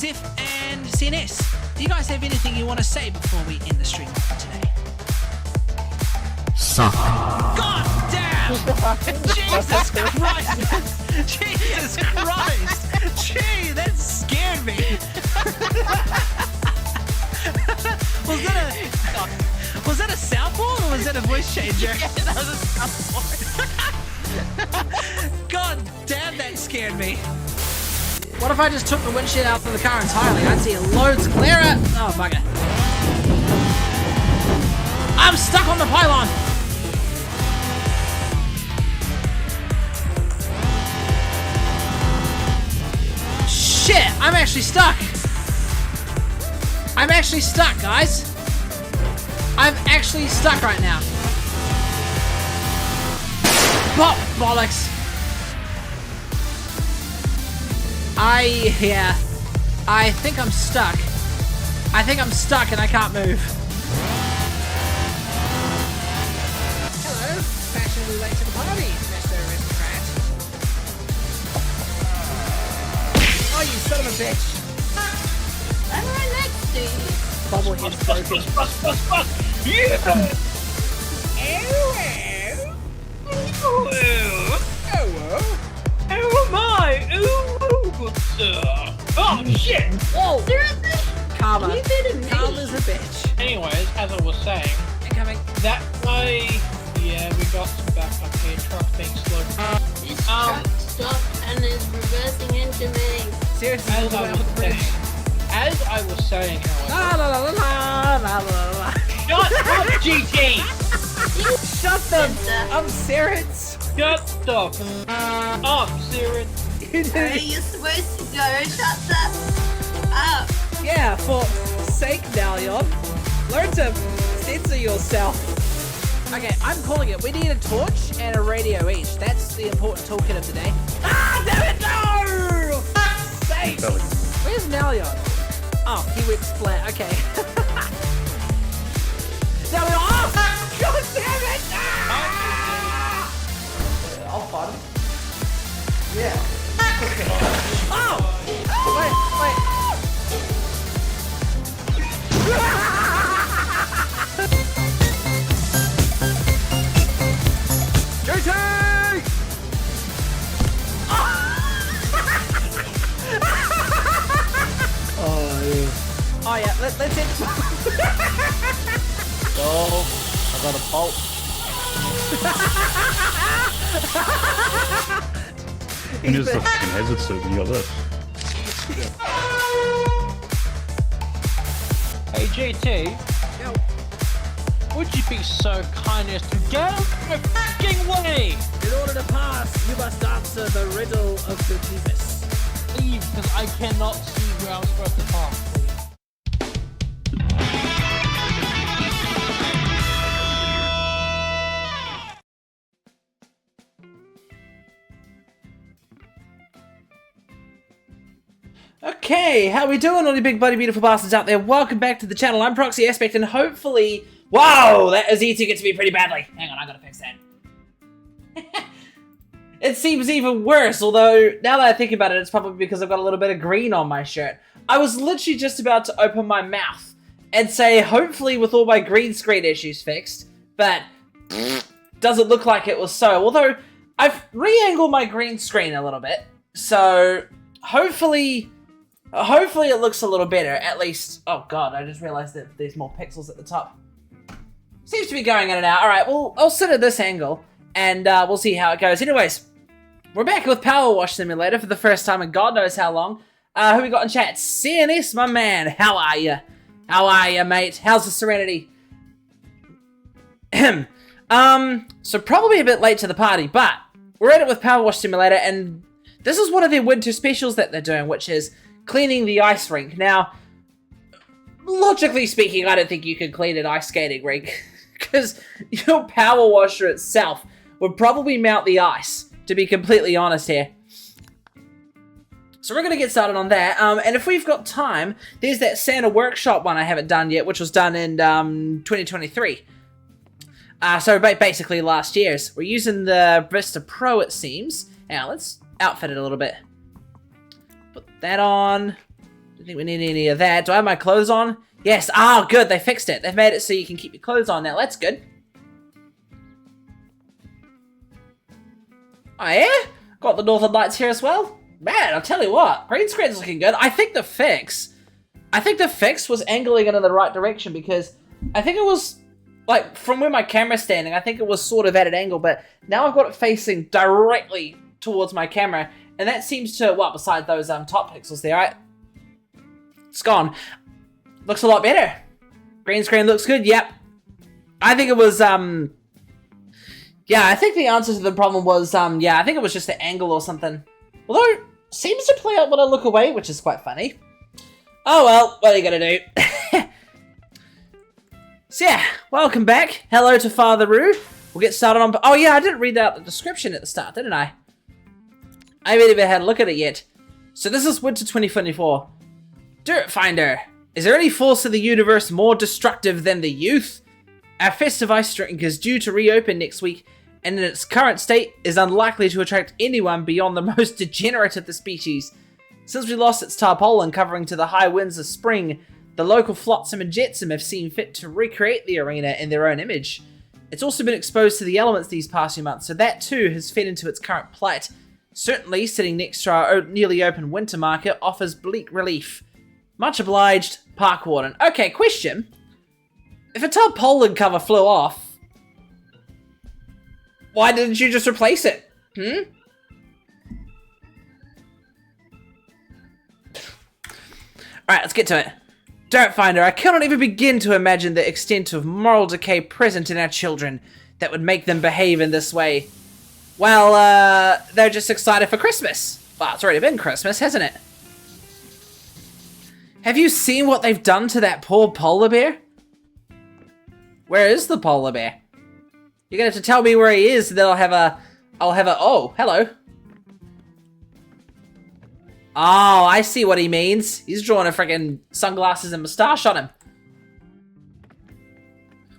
Ziff and CNS, do you guys have anything you want to say before we end the stream for today? Suck. God damn! Jesus Christ! Jesus Christ! Gee, that scared me! Was that a soundboard or was that a voice changer? Yeah, that was a soundboard. God damn, that scared me. What if I just took the windshield out of the car entirely? I'd see loads clearer. Oh, bugger. I'm stuck on the pylon. Shit, I'm actually stuck. I'm actually stuck, guys. I'm actually stuck right now. Bollocks. I think I'm stuck. I think I'm stuck and I can't move. Hello, fashionably late to the party, Mr. Aristocrat. Oh, you son of a bitch. I'm right next to you. Bubble head's broken. Yeah! Who am I? Ooh, oh shit! Whoa! Seriously? Karma. You did amazing. Karma's a bitch. Anyways, as I was saying, Incoming. that way, yeah, we got some backup here. Truck being slow. This truck stopped and is reversing into me. Seriously, all As the way I up was the bridge. saying, La however, la la la la la la. shut up, GT! Shut them! Sister. I'm serious. Shut up, Siren. Where are you supposed to go? Shut that up. Yeah, for sake, Dalion. Learn to censor yourself. Okay, I'm calling it. We need a torch and a radio each. That's the important toolkit of the day. Ah, damn it, no! Fuck's sake! Where's Dalion? Oh, he went splat. Okay. Dalion! Oh, God damn it! Ah! I'll fight him. Yeah. Oh! Wait. JT! Oh yeah, let's end this. Oh, I got a bolt. Who needs the fucking hazard suit when you got this? Hey, GT, Yo. would you be so kind as to get out of my fucking way? In order to pass, you must answer the riddle of the Beavis. Leave, because I cannot see where I'm supposed to pass, please. Okay, how we doing, all you big bloody beautiful bastards out there? Welcome back to the channel. I'm Proxy Aspect, and hopefully... Wow, that is eating it to me pretty badly. Hang on, I gotta fix that. It seems even worse, although, now that I think about it, it's probably because I've got a little bit of green on my shirt. I was literally just about to open my mouth and say, hopefully with all my green screen issues fixed, but doesn't look like it was so. Although, I've re-angled my green screen a little bit, so hopefully it looks a little better, at least. Oh god, I just realized that there's more pixels at the top. Seems to be going in and out. Alright, well, I'll sit at this angle, and we'll see how it goes. Anyways, we're back with Powerwash Simulator for the first time in God knows how long. Who we got in chat? CNS, my man. How are you? How are you, mate? How's the Serenity? So probably a bit late to the party, but we're at it with Powerwash Simulator, and this is one of their winter specials that they're doing, which is cleaning the ice rink. Now, logically speaking, I don't think you can clean an ice skating rink, because your power washer itself would probably melt the ice, to be completely honest here. So we're going to get started on that, and if we've got time, there's that Santa Workshop one I haven't done yet, which was done in 2023. So basically last year's. We're using the Vista Pro, it seems. Now, let's outfit it a little bit. Put that on. Don't think we need any of that. Do I have my clothes on? Yes. Ah, good. They fixed it. They've made it so you can keep your clothes on now. That's good. Oh, yeah? Got the Northern Lights here as well? Man, I'll tell you what. Green screen's looking good. I think the fix was angling it in the right direction because I think it was, like, from where my camera's standing, I think it was sort of at an angle, but now I've got it facing directly towards my camera, and that seems to, well, beside those top pixels there, it's gone. Looks a lot better. Green screen looks good, yep. I think it was, yeah, I think the answer to the problem was, yeah, I think it was just the angle or something. Although, it seems to play out when I look away, which is quite funny. Oh well, what are you gonna do? So yeah, welcome back. Hello to Father Roo. We'll get started on... Oh yeah, I didn't read out the description at the start, didn't I? I haven't even had a look at it yet. So this is Winter 2024. Dirt Finder. Is there any force of the universe more destructive than the youth? Our festive ice drink is due to reopen next week, and in its current state is unlikely to attract anyone beyond the most degenerate of the species. Since we lost its tarpaulin covering to the high winds of spring, the local flotsam and jetsam have seen fit to recreate the arena in their own image. It's also been exposed to the elements these past few months, so that too has fed into its current plight. Certainly, sitting next to our nearly open winter market offers bleak relief. Much obliged, Park Warden. Okay, question. If a tarpaulin cover flew off, why didn't you just replace it? Alright, let's get to it. Dirt Finder, I cannot even begin to imagine the extent of moral decay present in our children that would make them behave in this way. Well, they're just excited for Christmas. Well, it's already been Christmas, hasn't it? Have you seen what they've done to that poor polar bear? Where is the polar bear? You're gonna have to tell me where he is, and then I'll have a, oh, hello. Oh, I see what he means. He's drawing a freaking sunglasses and moustache on him.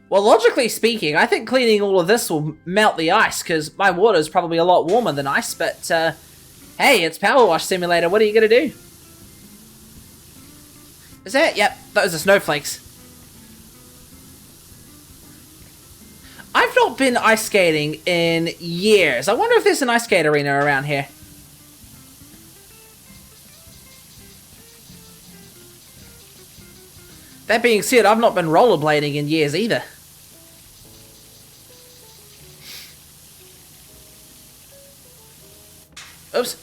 Well, logically speaking, I think cleaning all of this will melt the ice, because my water is probably a lot warmer than ice, but, hey, it's Powerwash Simulator. What are you gonna do? Is that? Yep, those are snowflakes. I've not been ice skating in years. I wonder if there's an ice skate arena around here. That being said, I've not been rollerblading in years either. Oops.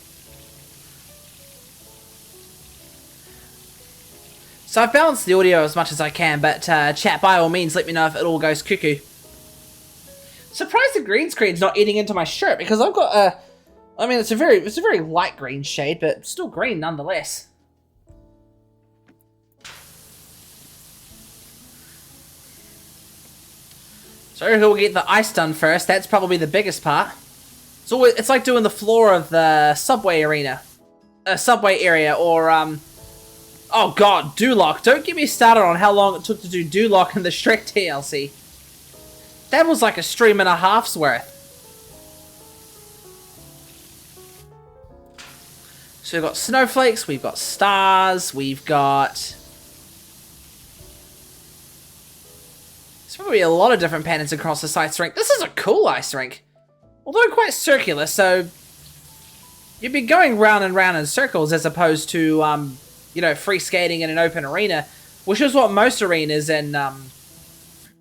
So I've balanced the audio as much as I can, but chat, by all means, let me know if it all goes cuckoo. Surprised the green screen's not eating into my shirt, because I've got a... I mean, it's a very light green shade, but still green nonetheless. So who'll get the ice done first? That's probably the biggest part. It's like doing the floor of the subway arena. Subway area, or, oh god, Duloc. Don't get me started on how long it took to do Duloc in the Shrek DLC. That was like a stream and a half's worth. So we've got snowflakes, we've got stars, we've got... There's probably a lot of different patterns across this ice rink. This is a cool ice rink. Although quite circular, so... You'd be going round and round in circles as opposed to, you know, free skating in an open arena. Which is what most arenas in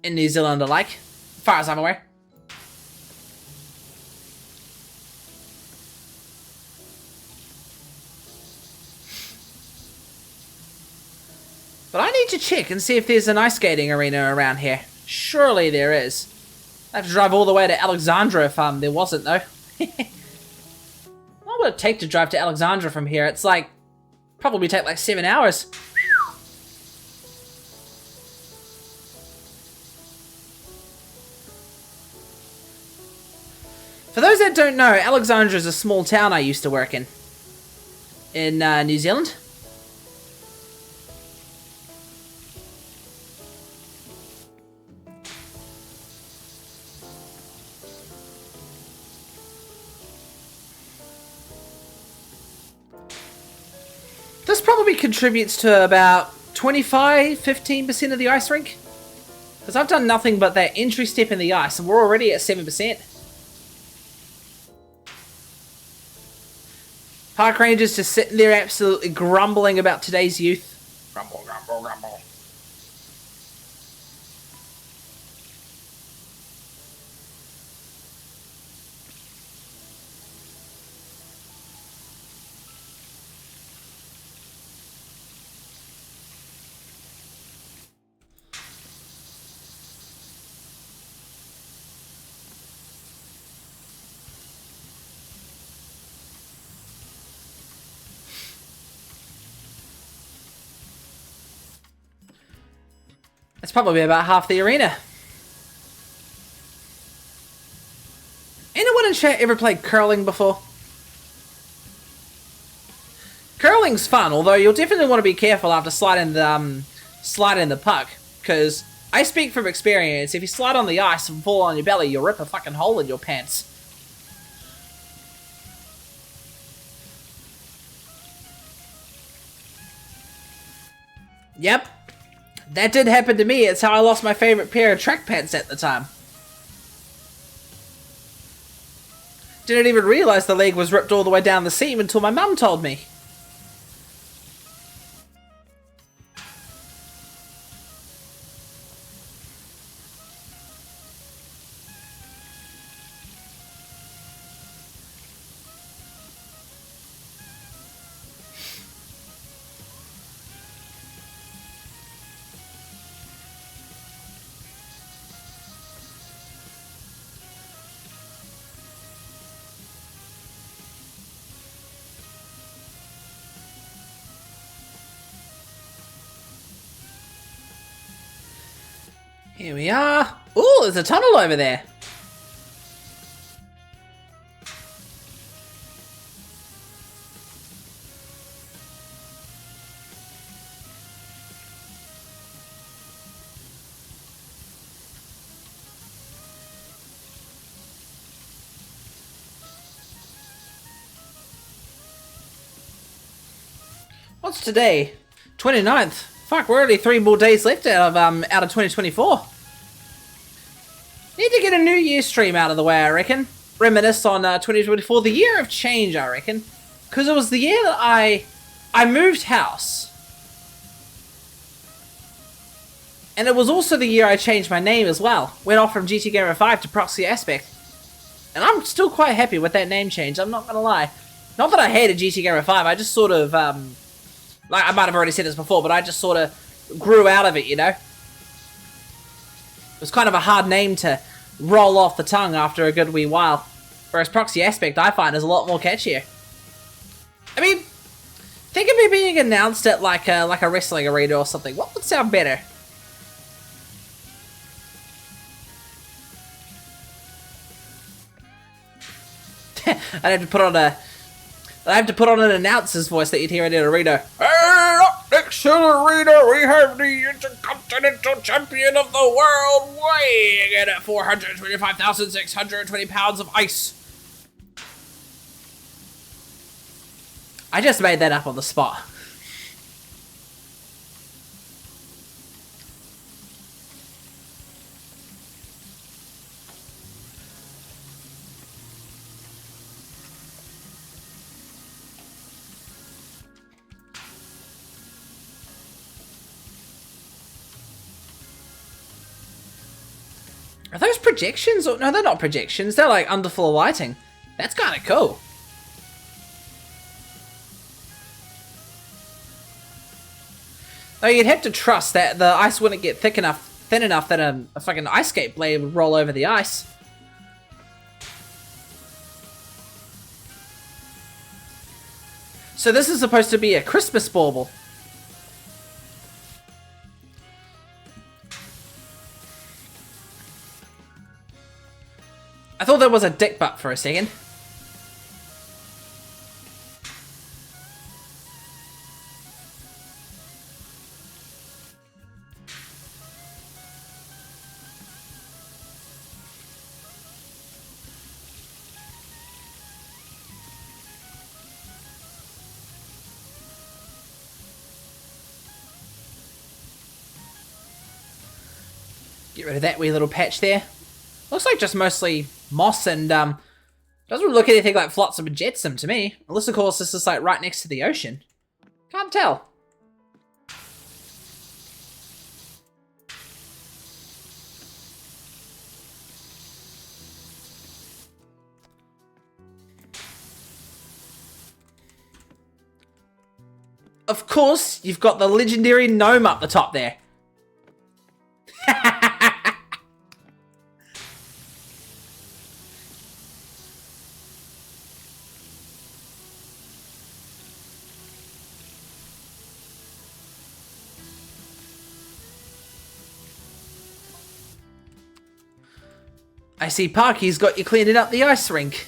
New Zealand are like. As far as I'm aware. But I need to check and see if there's an ice skating arena around here. Surely there is. I have to drive all the way to Alexandra if there wasn't, though. What would it take to drive to Alexandra from here? It's like, probably take like 7 hours. For those that don't know, Alexandra is a small town I used to work in New Zealand. probably contributes to about 25-15% of the ice rink. Because I've done nothing but that entry step in the ice, and we're already at 7%. Park rangers just sitting there absolutely grumbling about today's youth. Grumble, grumble, grumble. That's probably about half the arena. Anyone in chat ever played curling before? Curling's fun, although you'll definitely want to be careful after sliding the puck, because I speak from experience. If you slide on the ice and fall on your belly, you'll rip a fucking hole in your pants. Yep. That did happen to me. It's how I lost my favorite pair of track pants at the time. Didn't even realize the leg was ripped all the way down the seam until my mum told me. Here we are. Ooh, there's a tunnel over there. What's today? 29th. Fuck, we're already 3 more days left out of 2024. Need to get a New Year stream out of the way, I reckon. Reminisce on 2024, the year of change, I reckon. Because it was the year that I moved house. And it was also the year I changed my name as well. Went off from GT Gamer 5 to Proxy Aspect. And I'm still quite happy with that name change, I'm not gonna lie. Not that I hated GT Gamer 5, I just sort of, like, I might have already said this before, but I just sort of grew out of it, you know? It was kind of a hard name to roll off the tongue after a good wee while. Whereas Proxy Aspect, I find, is a lot more catchier. I mean, think of me being announced at like a wrestling arena or something. What would sound better? I'd have to put on an announcer's voice that you'd hear in an arena. Hey, up next to the arena, we have the Intercontinental Champion of the World weighing in at 425,620 pounds of ice. I just made that up on the spot. Are those projections? Or, no, they're not projections. They're like underfloor lighting. That's kind of cool. Though you'd have to trust that the ice wouldn't get thin enough that a fucking ice skate blade would roll over the ice. So this is supposed to be a Christmas bauble. I thought there was a dick butt for a second. Get rid of that wee little patch there. Looks like just mostly moss and, doesn't look anything like Flotsam and Jetsam to me. Unless, of course, this is like right next to the ocean. Can't tell. Of course, you've got the legendary gnome up the top there. I see Parky's got you cleaning up the ice rink.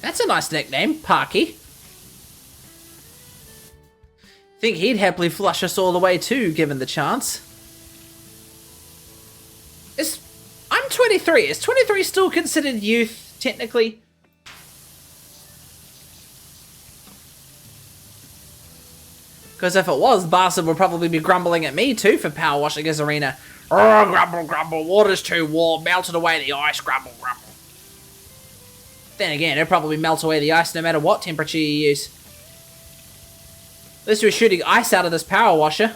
That's a nice nickname, Parky. Think he'd happily flush us all away too, given the chance. I'm 23. Is 23 still considered youth, technically? Because if it was, Bastard would probably be grumbling at me too for power washing his arena. Oh, grumble, grumble, water's too warm, melted away the ice, grumble, grumble. Then again, it'll probably melt away the ice no matter what temperature you use. At least we're shooting ice out of this power washer.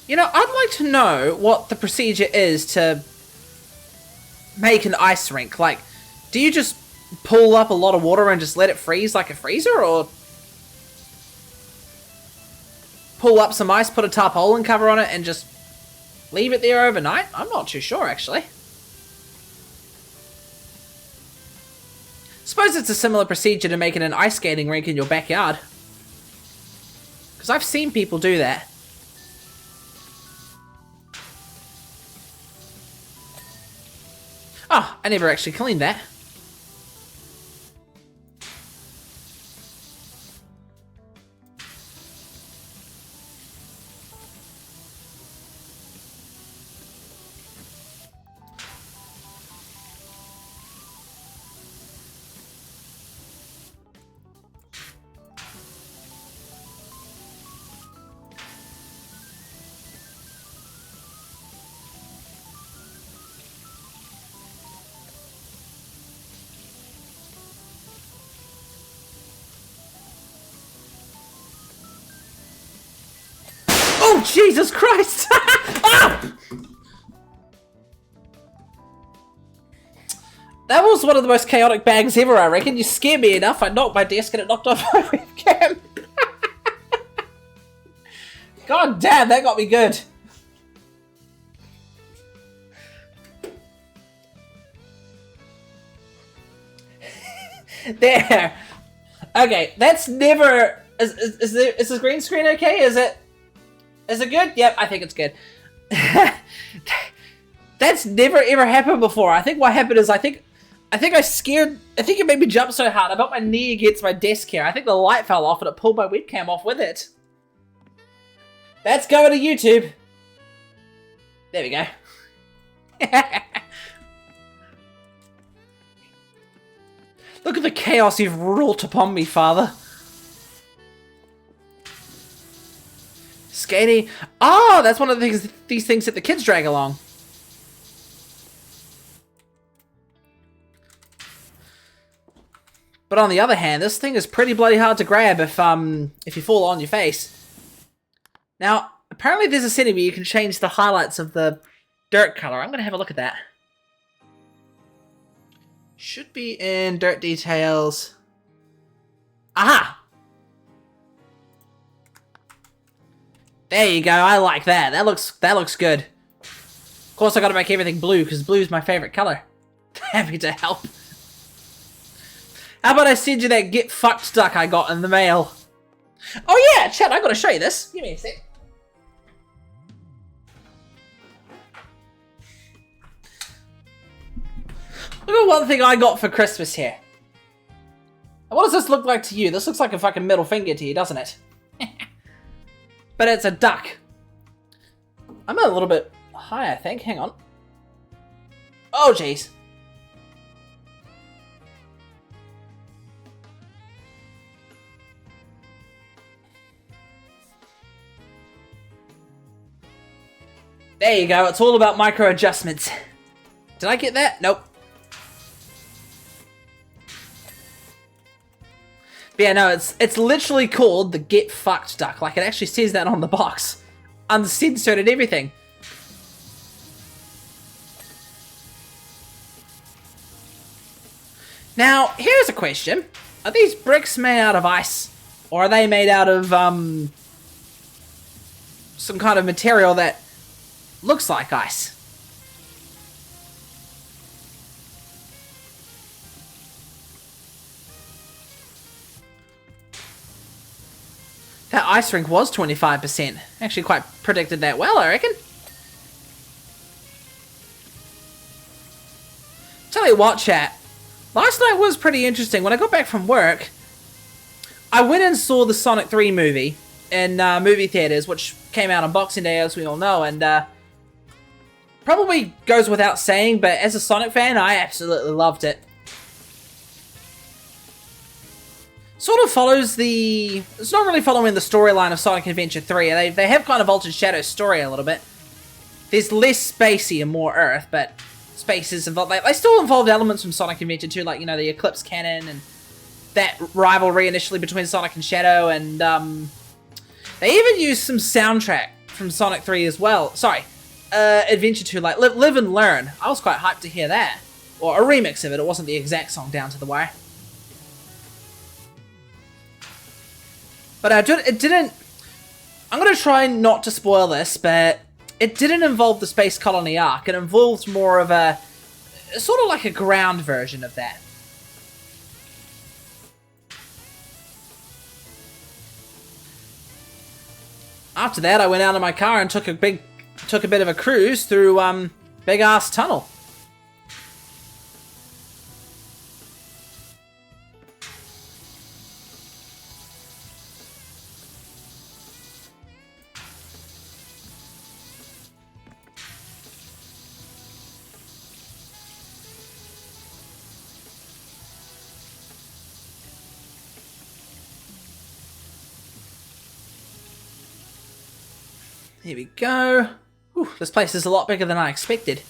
You know, I'd like to know what the procedure is to make an ice rink. Like, do you just pull up a lot of water and just let it freeze like a freezer, or pull up some ice, put a tarpaulin cover on it, and just leave it there overnight? I'm not too sure, actually. Suppose it's a similar procedure to making an ice skating rink in your backyard. Because I've seen people do that. Oh, I never actually cleaned that. Oh, Jesus Christ! Ah! That was one of the most chaotic bags ever, I reckon. You scared me enough, I knocked my desk and it knocked off my webcam. God damn, that got me good. There. Okay, that's never... Is this green screen okay? Is it good? Yep, I think it's good. That's never ever happened before. I think what happened is I think it made me jump so hard. I bumped my knee against my desk here. I think the light fell off and it pulled my webcam off with it. That's going to YouTube. There we go. Look at the chaos you've wrought upon me, Father. Skating. Oh, that's one of the things, these things that the kids drag along. But on the other hand, this thing is pretty bloody hard to grab if you fall on your face. Now, apparently there's a setting where you can change the highlights of the dirt color. I'm going to have a look at that. Should be in dirt details. Aha! There you go. I like that. That looks good. Of course, I got to make everything blue because blue is my favorite color. Happy to help. How about I send you that get fucked duck I got in the mail? Oh yeah, chat. I got to show you this. Give me a sec. Look at one thing I got for Christmas here. What does this look like to you? This looks like a fucking middle finger to you, doesn't it? But it's a duck. I'm a little bit high, I think. Hang on. Oh, jeez. There you go, it's all about micro adjustments. Did I get that? Nope. But yeah, no, it's literally called the Get Fucked duck. Like, it actually says that on the box. Uncensored and everything. Now, here's a question. Are these bricks made out of ice? Or are they made out of, some kind of material that looks like ice? That ice rink was 25%. Actually quite predicted that well, I reckon. Tell you what, chat. Last night was pretty interesting. When I got back from work, I went and saw the Sonic 3 movie in movie theaters, which came out on Boxing Day, as we all know, and probably goes without saying, but as a Sonic fan, I absolutely loved it. Sort of follows the... It's not really following the storyline of Sonic Adventure 3. They have kind of altered Shadow's story a little bit. There's less spacey and more Earth, but space is involved. They still involved elements from Sonic Adventure 2, like, you know, the Eclipse Cannon and that rivalry initially between Sonic and Shadow, and they even used some soundtrack from Sonic 3 as well. Sorry, Adventure 2, like Live and Learn. I was quite hyped to hear that. Or a remix of it. It wasn't the exact song down to the wire. But it didn't... I'm going to try not to spoil this, but it didn't involve the Space Colony arc. It involved more of a... sort of like a ground version of that. After that, I went out in my car and took a bit of a cruise through Big Ass Tunnel. Here we go. Whew, this place is a lot bigger than I expected.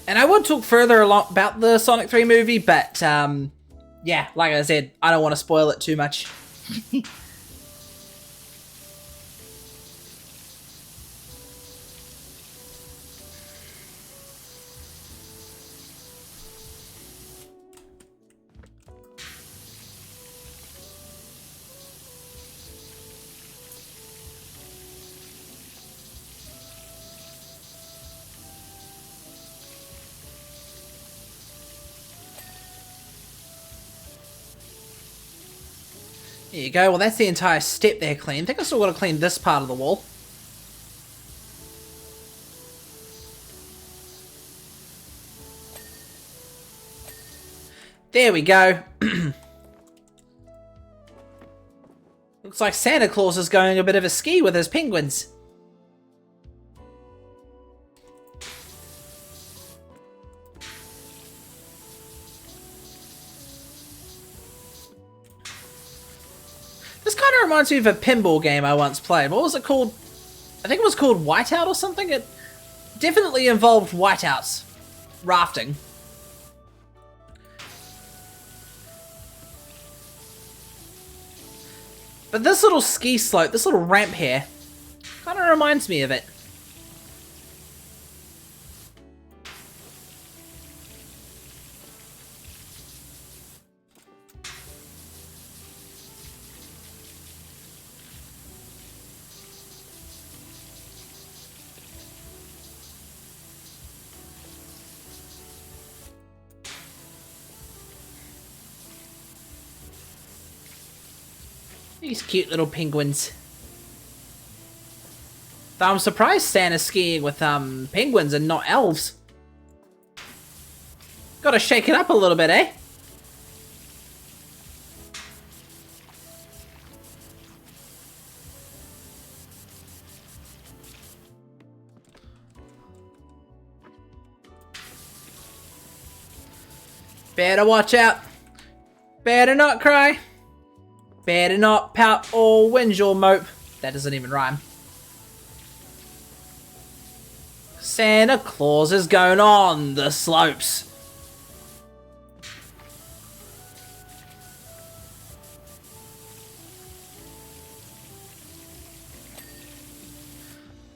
And I would talk further about the Sonic 3 movie, but, yeah, like I said, I don't want to spoil it too much. There you go. Well, that's the entire step there clean. I think I still got to clean this part of the wall. There we go. Looks like Santa Claus is going a bit of a ski with his penguins. This kind of reminds me of a pinball game I once played. What was it called? I think it was called Whiteout or something. It definitely involved whiteouts. Rafting. But this little ski slope, this little ramp here, kind of reminds me of it. These cute little penguins. Though I'm surprised Santa's skiing with penguins and not elves. Gotta shake it up a little bit, eh? Better watch out. Better not cry. Better not pout or whinge or mope. That doesn't even rhyme. Santa Claus is going on the slopes.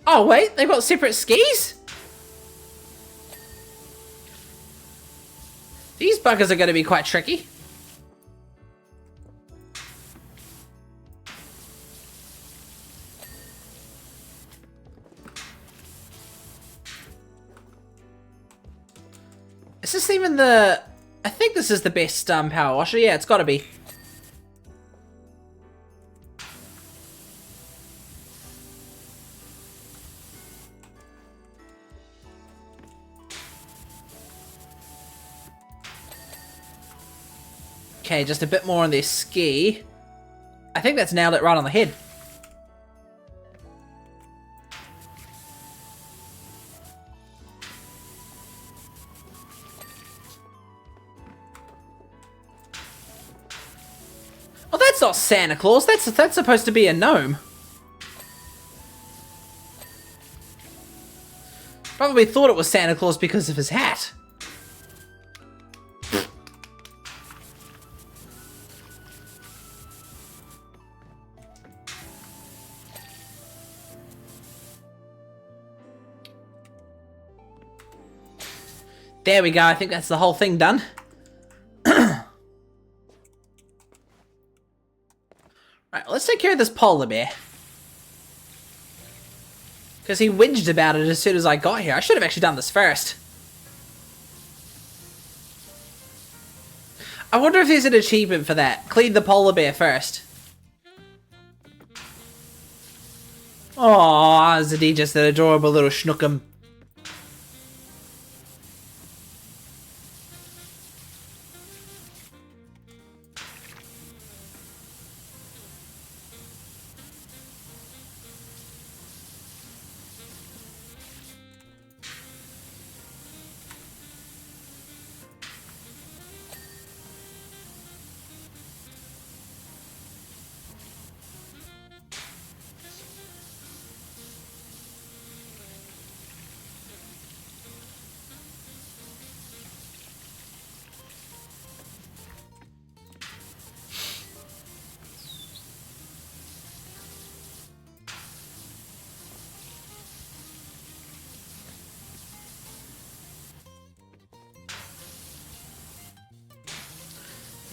Oh wait, they've got separate skis? These buggers are going to be quite tricky. Is this even the... I think this is the best power washer. Yeah, it's got to be. Okay, just a bit more on this ski. I think that's nailed it right on the head. Oh, that's not Santa Claus. That's supposed to be a gnome. Probably thought it was Santa Claus because of his hat. There we go, I think that's the whole thing done. Right, let's take care of this polar bear. Because he whinged about it as soon as I got here. I should have actually done this first. I wonder if there's an achievement for that. Clean the polar bear first. Aww, isn't he just an adorable little schnookum?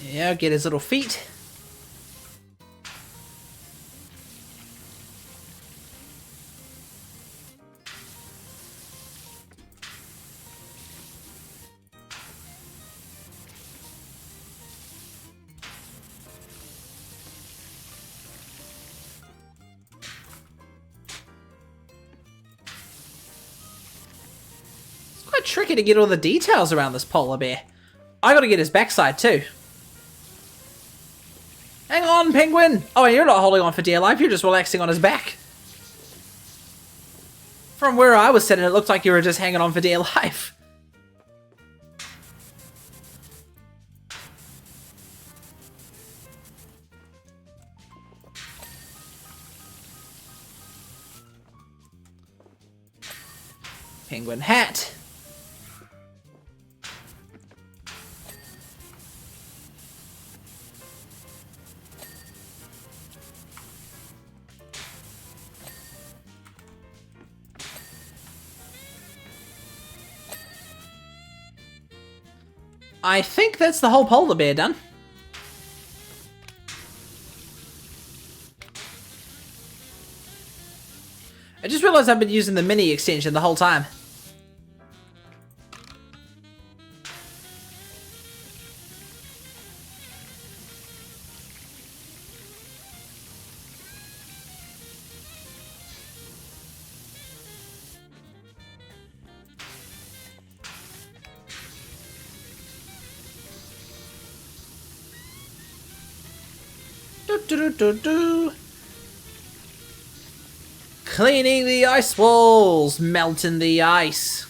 Yeah, get his little feet. It's quite tricky to get all the details around this polar bear. I gotta get his backside too. Hang on, penguin! Oh, you're not holding on for dear life, you're just relaxing on his back. From where I was sitting, it looked like you were just hanging on for dear life. Penguin hat. I think that's the whole polar bear done. I just realized I've been using the mini extension the whole time. Cleaning the ice walls, melting the ice.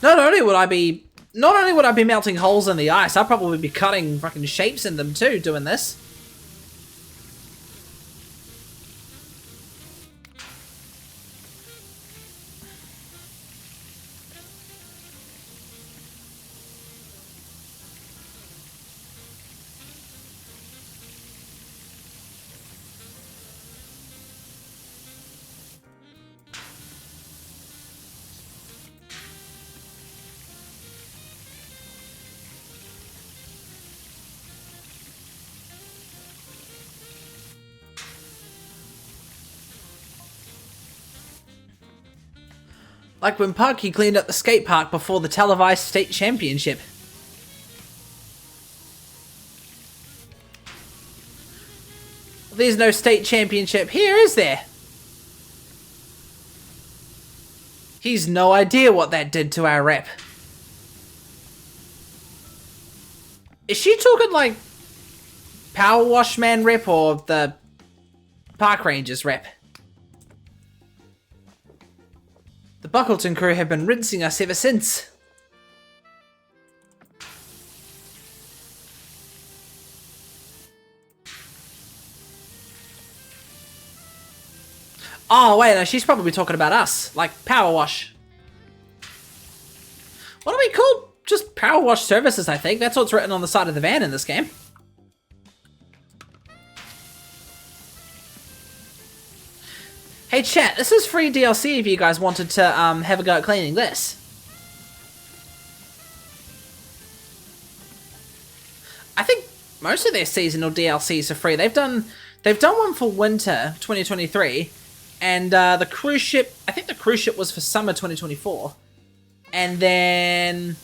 Not only would I be melting holes in the ice, I'd probably be cutting fucking shapes in them too doing this. Like when Parky cleaned up the skate park before the televised state championship. There's no state championship here, is there? He's no idea what that did to our rep. Is she talking like Powerwash Man rep or the Park Rangers rep? The Buckleton crew have been rinsing us ever since. Oh, wait, no, she's probably talking about us. Like, Powerwash. What are we called? Just Powerwash Services, I think. That's what's written on the side of the van in this game. Hey chat, this is free DLC if you guys wanted to have a go at cleaning this. I think most of their seasonal DLCs are free. They've done one for winter 2023, and the cruise ship. I think the cruise ship was for summer 2024, and then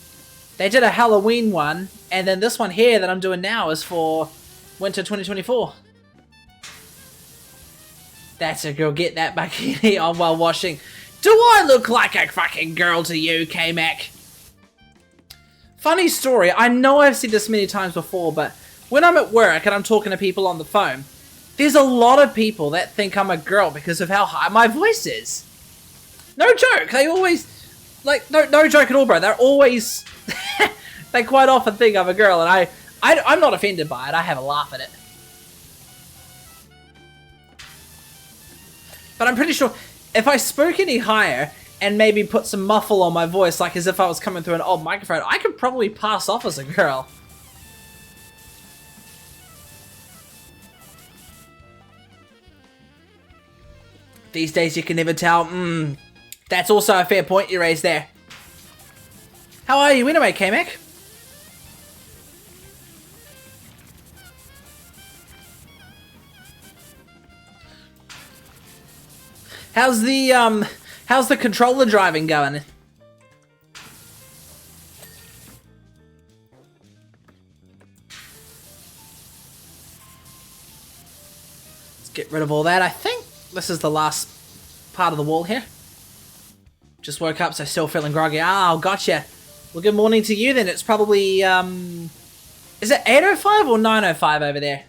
they did a Halloween one, and then this one here that I'm doing now is for winter 2024. That's a girl, get that bikini on while washing. Do I look like a fucking girl to you, K-Mac? Funny story, I know I've said this many times before, but when I'm at work and I'm talking to people on the phone, there's a lot of people that think I'm a girl because of how high my voice is. No joke, they always, like, no joke at all, bro. They're always, they quite often think I'm a girl, and I'm not offended by it. I have a laugh at it. But I'm pretty sure if I spoke any higher and maybe put some muffle on my voice, like as if I was coming through an old microphone, I could probably pass off as a girl. These days you can never tell. That's also a fair point you raised there. How are you anyway, K-Mac? How's the controller driving going? Let's get rid of all that. I think this is the last part of the wall here. Just woke up, so still feeling groggy. Oh, gotcha. Well, good morning to you then. It's probably, is it 8:05 or 9:05 over there?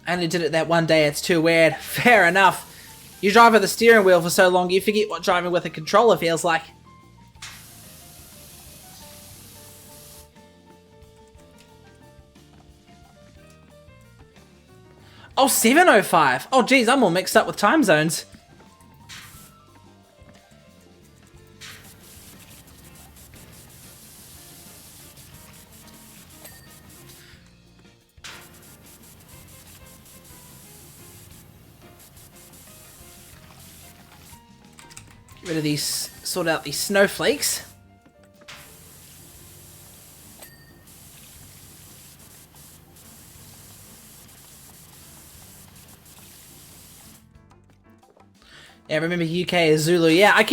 I only did it that one day, it's too weird. Fair enough. You drive with the steering wheel for so long, you forget what driving with a controller feels like. Oh, 7:05. Oh, geez, I'm all mixed up with time zones. Get rid of these, sort out these snowflakes. Yeah, remember UK is Zulu. Yeah, I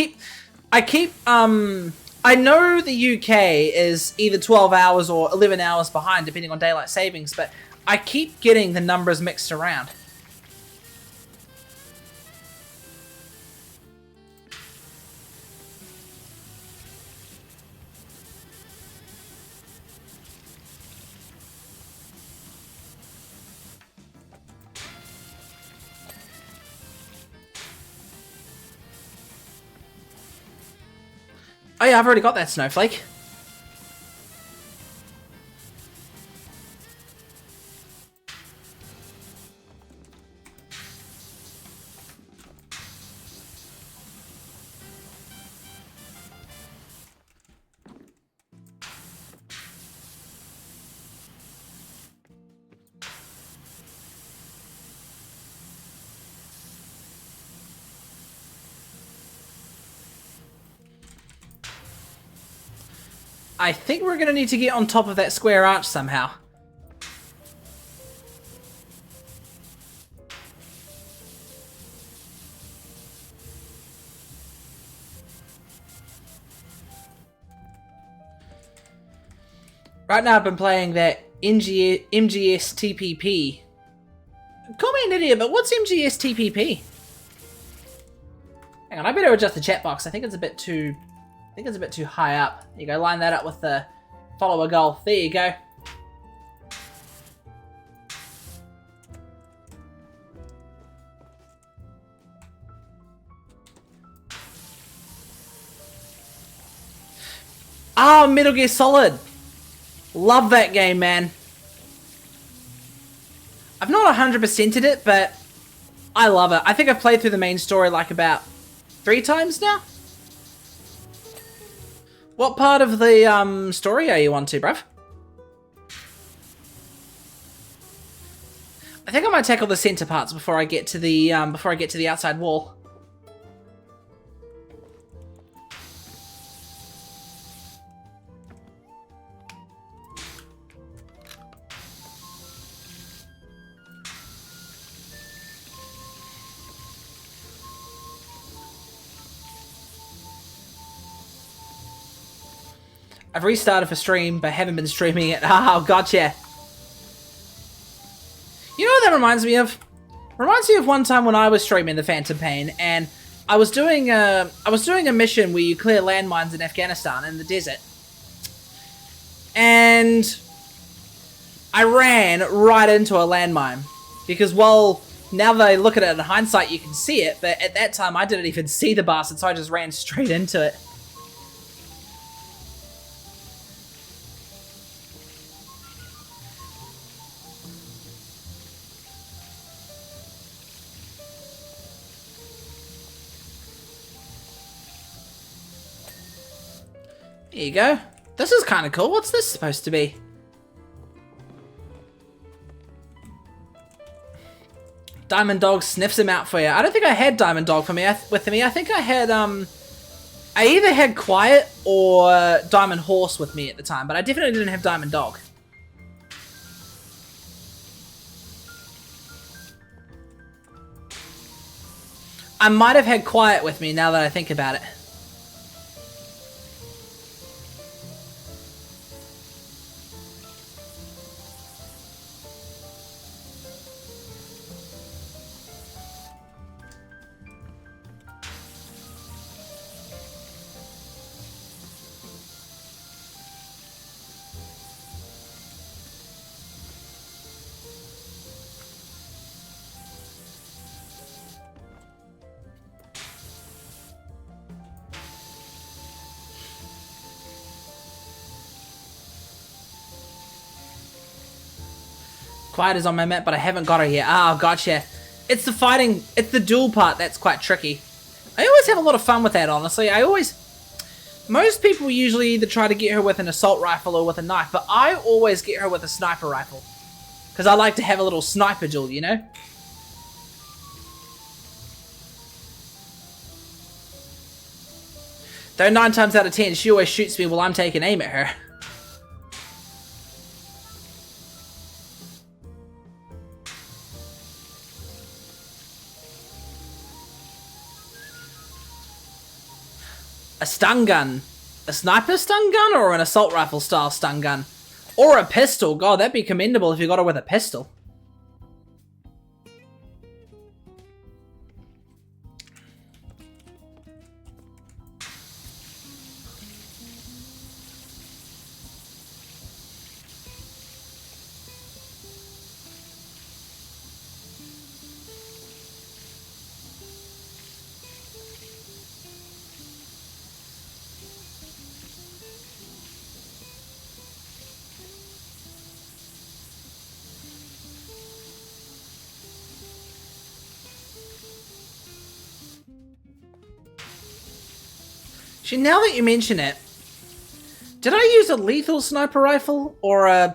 know the UK is either 12 hours or 11 hours behind, depending on daylight savings, but I keep getting the numbers mixed around. Oh yeah, I've already got that snowflake. I think we're going to need to get on top of that square arch somehow. Right now I've been playing that MGS TPP. Call me an idiot, but what's MGS TPP? Hang on, I better adjust the chat box. I think it's a bit too high up. There you go, line that up with the follower goal. There you go. Ah, Metal Gear Solid. Love that game, man. I've not 100%'d it, but I love it. I think I've played through the main story like about 3 times now. What part of the story are you on to, bruv? I think I might tackle the center parts before I get to the outside wall. I've restarted for stream, but haven't been streaming it. Oh, gotcha. You know what that reminds me of? Reminds me of one time when I was streaming the Phantom Pain, and I was doing a mission where you clear landmines in Afghanistan in the desert, and I ran right into a landmine because, well, now that I look at it in hindsight, you can see it, but at that time I didn't even see the bastard, so I just ran straight into it. There you go. This is kind of cool. What's this supposed to be? Diamond Dog sniffs him out for you. I don't think I had Diamond Dog with me. I think I had, I either had Quiet or Diamond Horse with me at the time, but I definitely didn't have Diamond Dog. I might have had Quiet with me now that I think about it. Quiet is on my map, but I haven't got her yet. Oh, gotcha. It's the duel part that's quite tricky. I always have a lot of fun with that, honestly. Most people usually either try to get her with an assault rifle or with a knife, but I always get her with a sniper rifle. Because I like to have a little sniper duel, you know? Though 9 times out of 10, she always shoots me while I'm taking aim at her. A stun gun. A sniper stun gun or an assault rifle style stun gun? Or a pistol. God, that'd be commendable if you got her with a pistol. Actually, now that you mention it, did I use a lethal sniper rifle or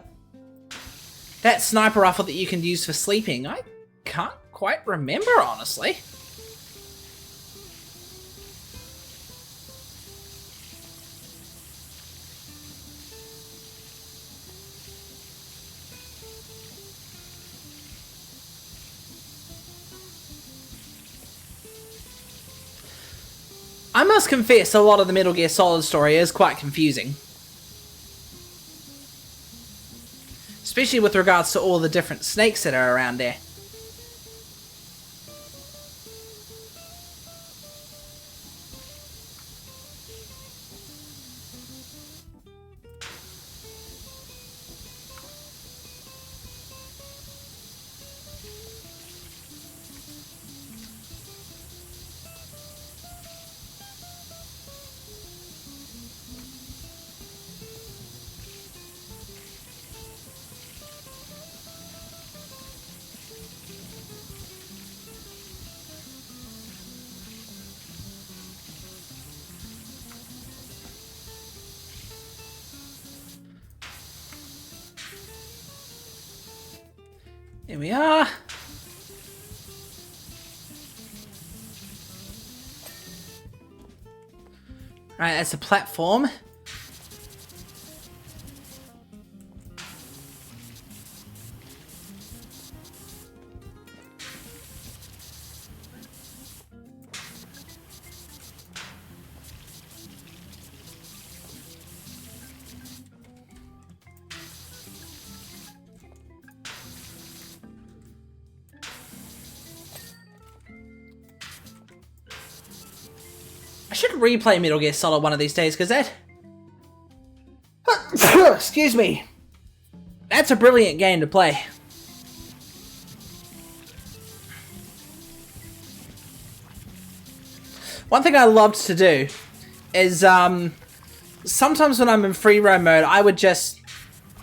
that sniper rifle that you can use for sleeping? I can't quite remember, honestly. I must confess, a lot of the Metal Gear Solid story is quite confusing. Especially with regards to all the different snakes that are around there. Here we are. Right, that's a platform. I should replay Metal Gear Solid one of these days, because that... Excuse me. That's a brilliant game to play. One thing I loved to do is, sometimes when I'm in free roam mode, I would just...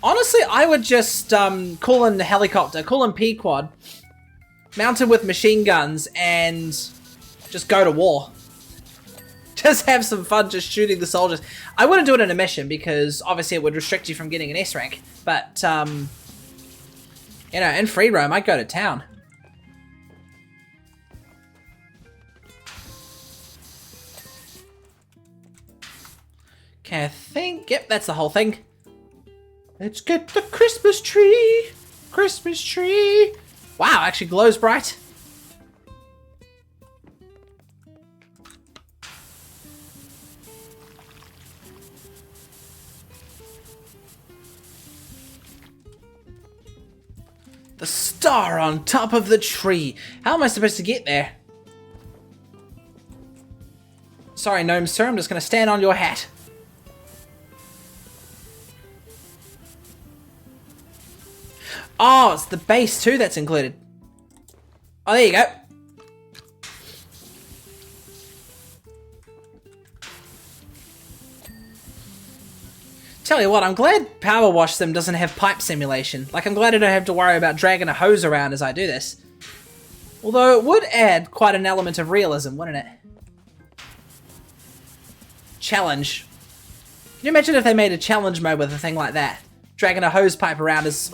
Honestly, I would just, call in the helicopter, call in P-Quad, mounted with machine guns, and just go to war. Just have some fun just shooting the soldiers. I wouldn't do it in a mission because obviously it would restrict you from getting an S rank. But, you know, in free roam, I'd go to town. Okay, I think, yep, that's the whole thing. Let's get the Christmas tree. Christmas tree. Wow, actually glows bright. The star on top of the tree. How am I supposed to get there? Sorry, gnome sir, I'm just going to stand on your hat. Oh, it's the base too that's included. Oh, there you go. Tell you what, I'm glad Powerwash Sim doesn't have pipe simulation. Like, I'm glad I don't have to worry about dragging a hose around as I do this. Although it would add quite an element of realism, wouldn't it? Challenge. Can you imagine if they made a challenge mode with a thing like that? Dragging a hose pipe around as,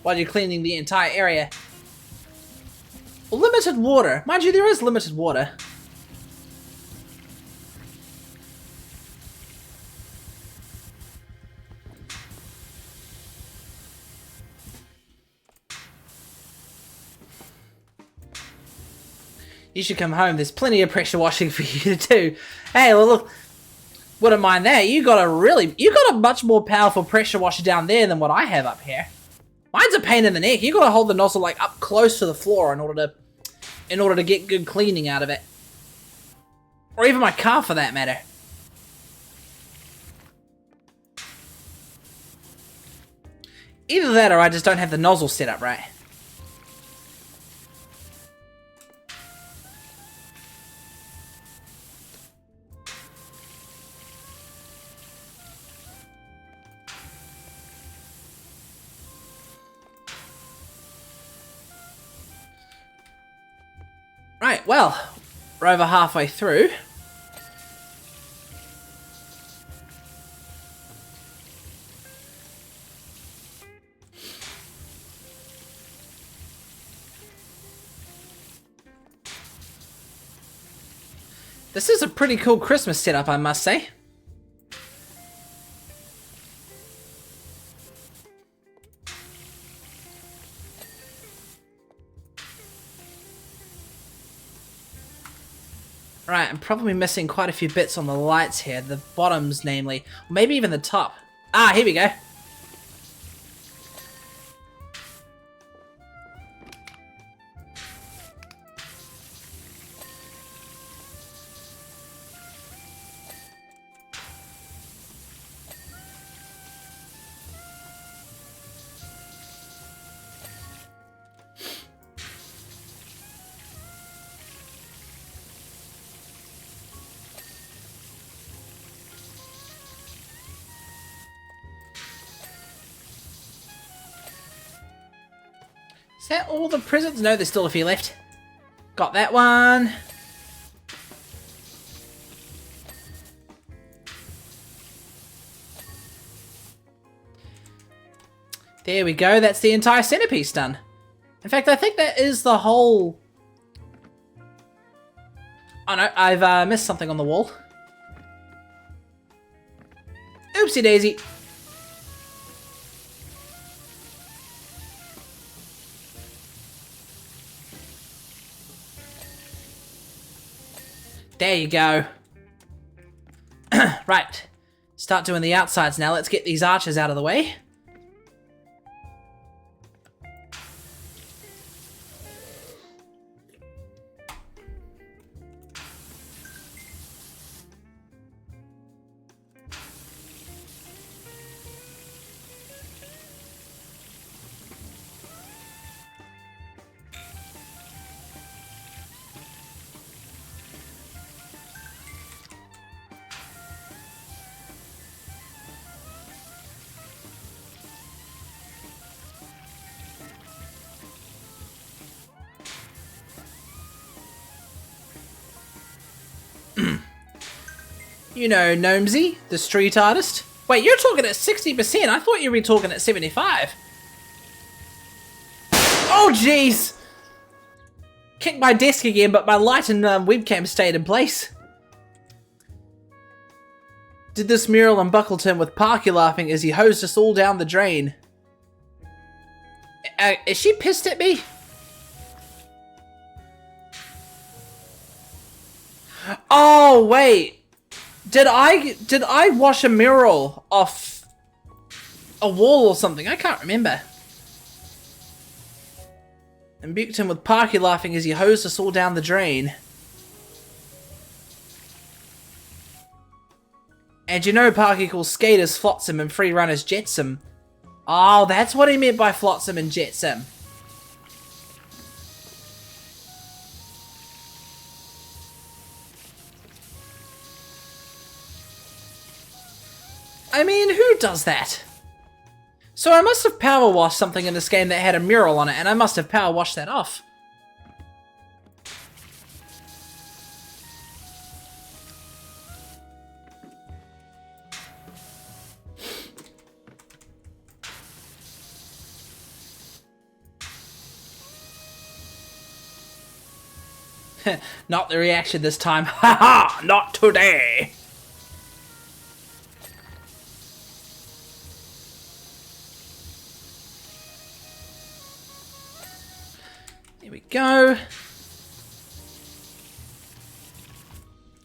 while you're cleaning the entire area. Limited water. Mind you, there is limited water. You should come home. There's plenty of pressure washing for you to do. Hey, look, wouldn't mind that. You got a much more powerful pressure washer down there than what I have up here. Mine's a pain in the neck. You got to hold the nozzle like up close to the floor in order to get good cleaning out of it. Or even my car, for that matter. Either that, or I just don't have the nozzle set up right. Right, well, we're over halfway through. This is a pretty cool Christmas setup, I must say. Right, I'm probably missing quite a few bits on the lights here. The bottoms, namely. Or maybe even the top. Ah, here we go. Is that all the presents? No, there's still a few left. Got that one. There we go, that's the entire centerpiece done. In fact, I think that is the whole... Oh no, I've missed something on the wall. Oopsie daisy. There you go. Right. Start doing the outsides now. Let's get these arches out of the way. You know, Gnomesy, the street artist. Wait, you're talking at 60%. I thought you were talking at 75. Oh, jeez! Kicked my desk again, but my light and webcam stayed in place. Did this mural in Buckleton with Parky laughing as he hosed us all down the drain. Is she pissed at me? Oh, wait. Did I wash a mural off a wall or something? I can't remember. And buked him with Parky laughing as he hosed us all down the drain. And you know Parky calls skaters flotsam and free runners jetsam. Oh, that's what he meant by flotsam and jetsam. I mean, who does that? So I must have power washed something in this game that had a mural on it, and I must have power washed that off. Not the reaction this time. Ha ha! Not today! There we go.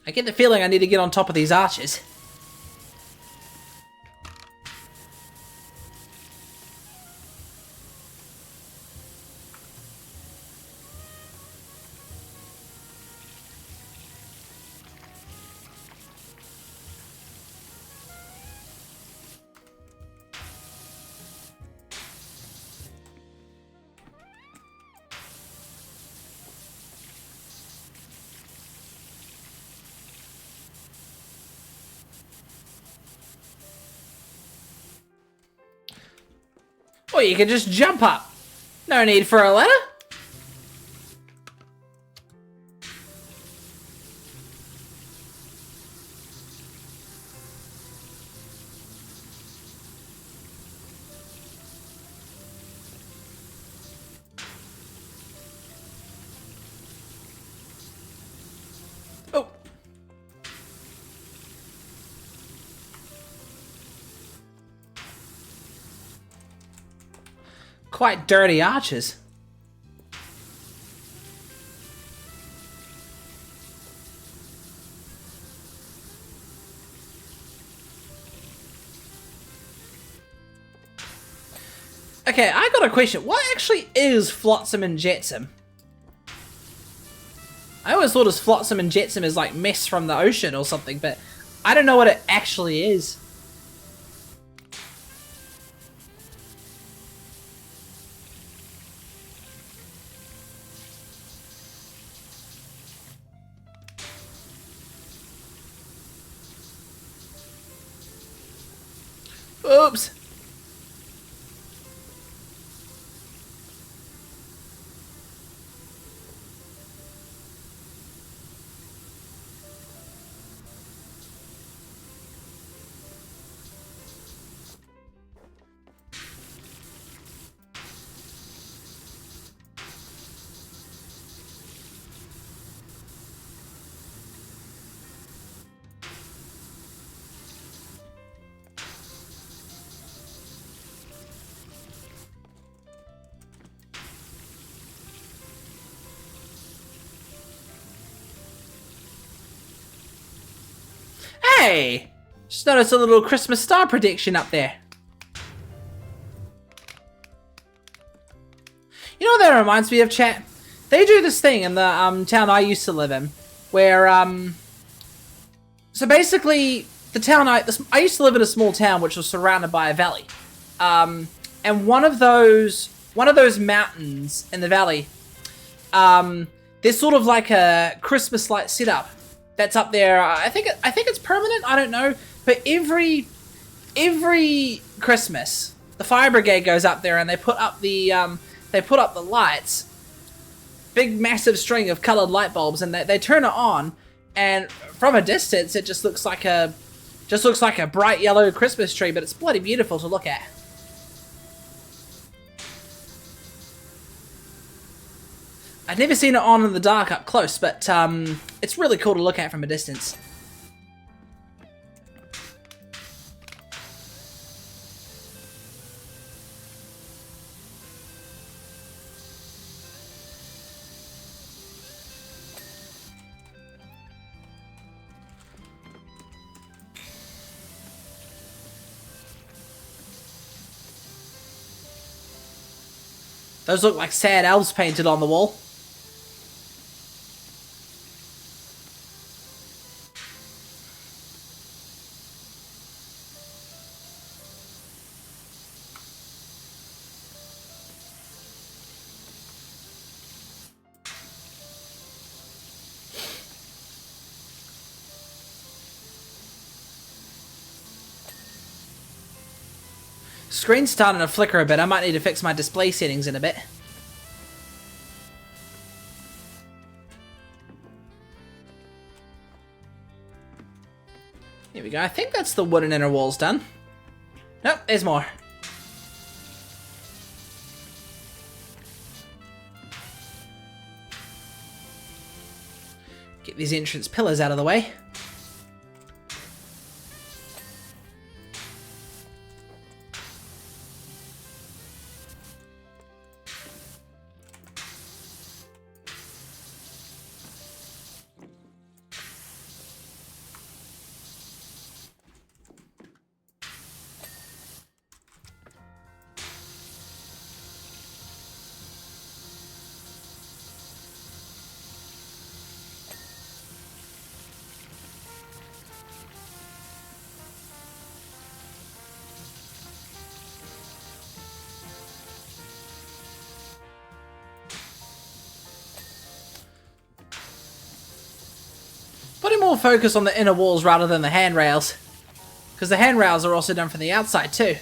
I get the feeling I need to get on top of these arches. Or you can just jump up. No need for a ladder. Oh. Quite dirty arches. Okay, I got a question. What actually is Flotsam and Jetsam? I always thought as Flotsam and Jetsam is like mess from the ocean or something, but I don't know what it actually is. Oops. Hey! Just noticed a little Christmas star prediction up there. You know what that reminds me of, chat? They do this thing in the town I used to live in, where so basically the town I used to live in a small town which was surrounded by a valley, and one of those mountains in the valley, there's sort of like a Christmas light setup that's up there. I think it's permanent. I don't know, but every Christmas the fire brigade goes up there and they put up the lights, big massive string of colored light bulbs, and they turn it on, and from a distance it just looks like a bright yellow Christmas tree, but it's bloody beautiful to look at. I've never seen it on in the dark up close, but it's really cool to look at from a distance. Those look like sad elves painted on the wall. Screen's starting to flicker a bit. I might need to fix my display settings in a bit. Here we go. I think that's the wooden inner walls done. Nope, there's more. Get these entrance pillars out of the way. Putting more focus on the inner walls rather than the handrails, because the handrails are also done from the outside too.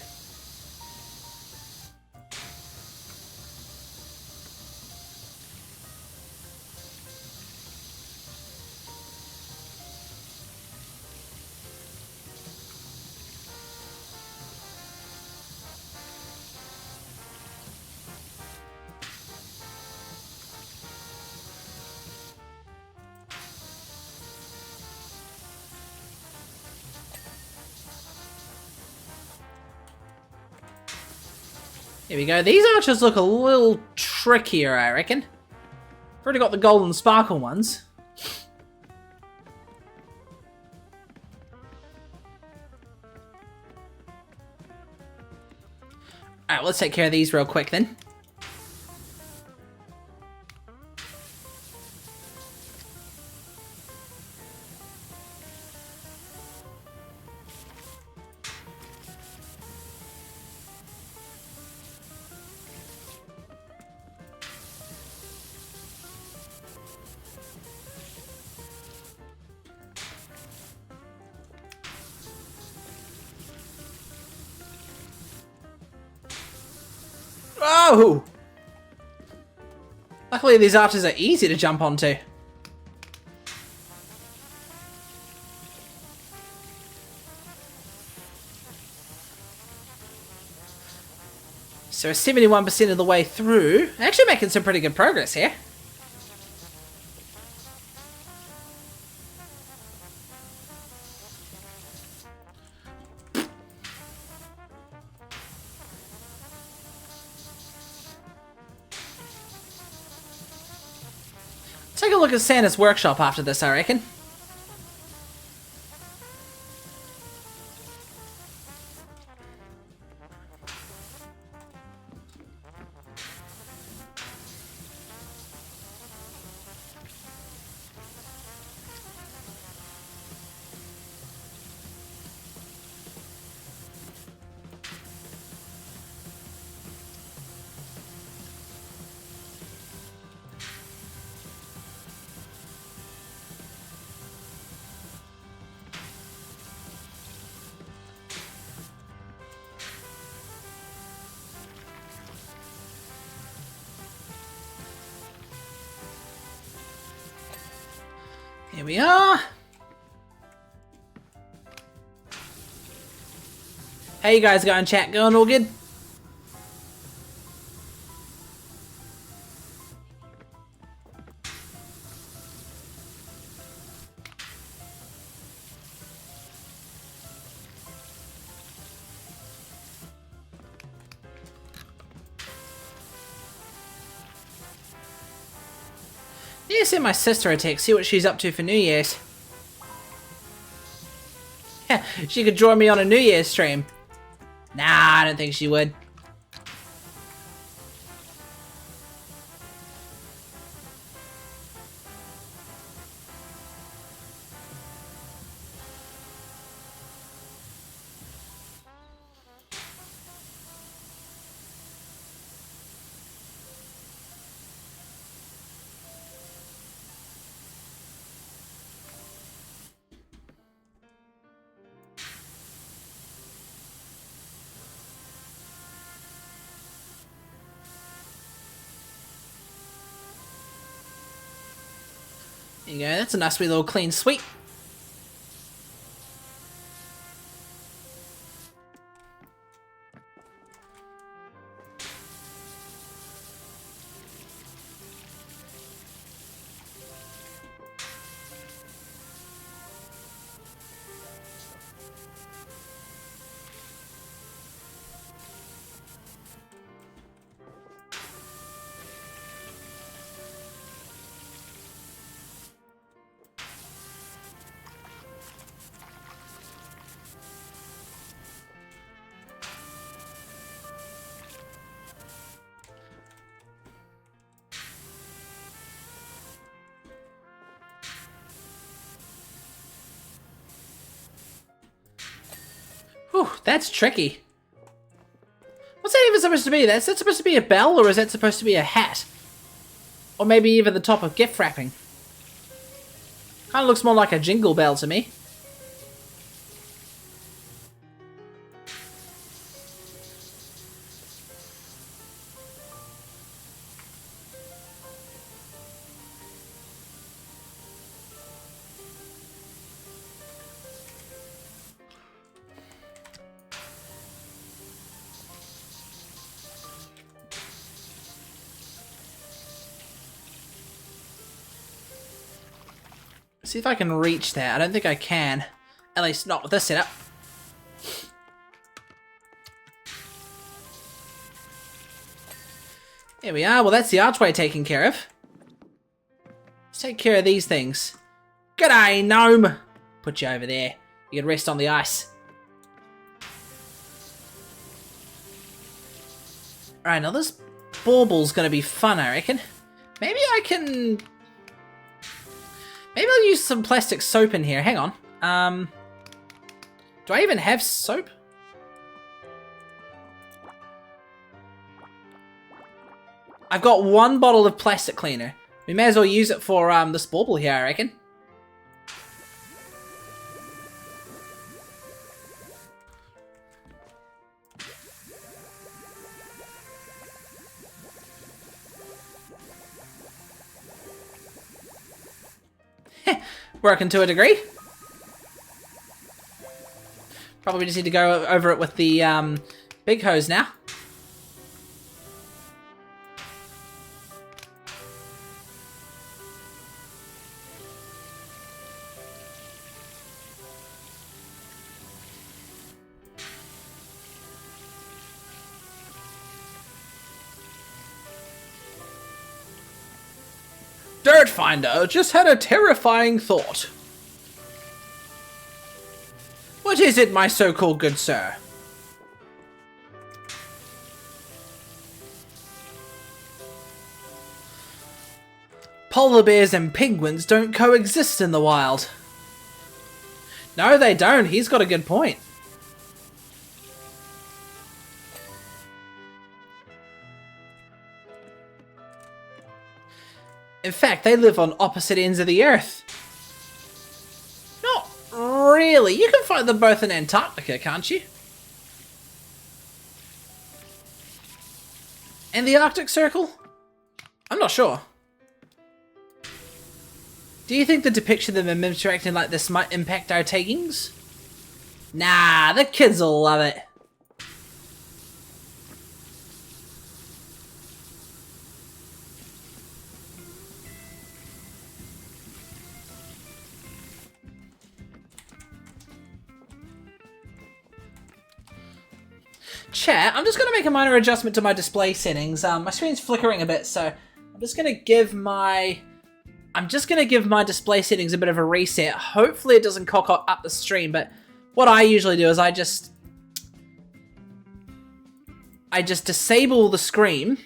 Here we go. These archers look a little trickier, I reckon. I've already got the golden sparkle ones. Alright, let's take care of these real quick then. Oh! Luckily these archers are easy to jump onto. So 71% of the way through. Actually making some pretty good progress here. Take a look at Santa's workshop after this, I reckon. Here we are. How you guys going, chat? Going all good? Need to send my sister a text, see what she's up to for New Year's. Yeah, she could join me on a New Year's stream. Nah, I don't think she would. There you go, that's a nice wee little clean sweep. Whew, that's tricky. What's that even supposed to be? Is that supposed to be a bell, or is that supposed to be a hat? Or maybe even the top of gift wrapping? Kind of looks more like a jingle bell to me. See if I can reach there. I don't think I can. At least not with this setup. Here we are. Well, that's the archway taken care of. Let's take care of these things. G'day, gnome. Put you over there. You can rest on the ice. Alright, now this baubles gonna be fun, I reckon. Maybe I can... Maybe I'll use some plastic soap in here. Hang on. Do I even have soap? I've got one bottle of plastic cleaner. We may as well use it for this bauble here, I reckon. Working to a degree. Probably just need to go over it with the big hose now. Dirt Finder just had a terrifying thought. What is it, my so-called good sir? Polar bears and penguins don't coexist in the wild. No, they don't. He's got a good point. In fact, they live on opposite ends of the Earth. Not really. You can find them both in Antarctica, can't you? And the Arctic Circle? I'm not sure. Do you think the depiction of them interacting like this might impact our takings? Nah, the kids will love it. Chat, I'm just going to make a minor adjustment to my display settings. My screen's flickering a bit, so I'm just going to give my display settings a bit of a reset. Hopefully it doesn't cock up the stream, but what I usually do is I just disable the screen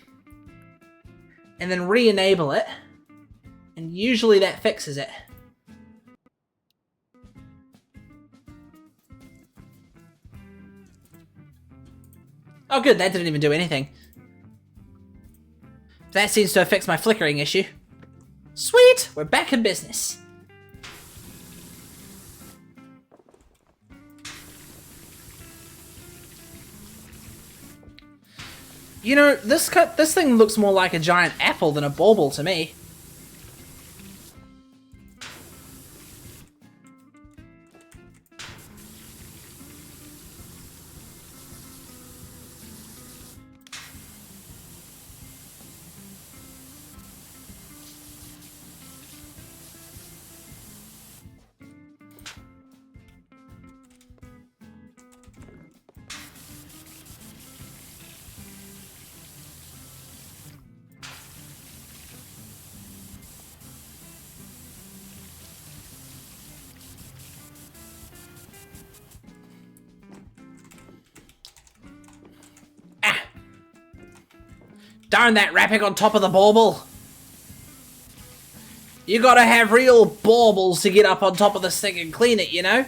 and then re-enable it, and usually that fixes it. Oh good, that didn't even do anything. That seems to have fixed my flickering issue. Sweet! We're back in business. You know, this thing looks more like a giant apple than a bauble to me. Darn that wrapping on top of the bauble. You gotta have real baubles to get up on top of this thing and clean it, you know?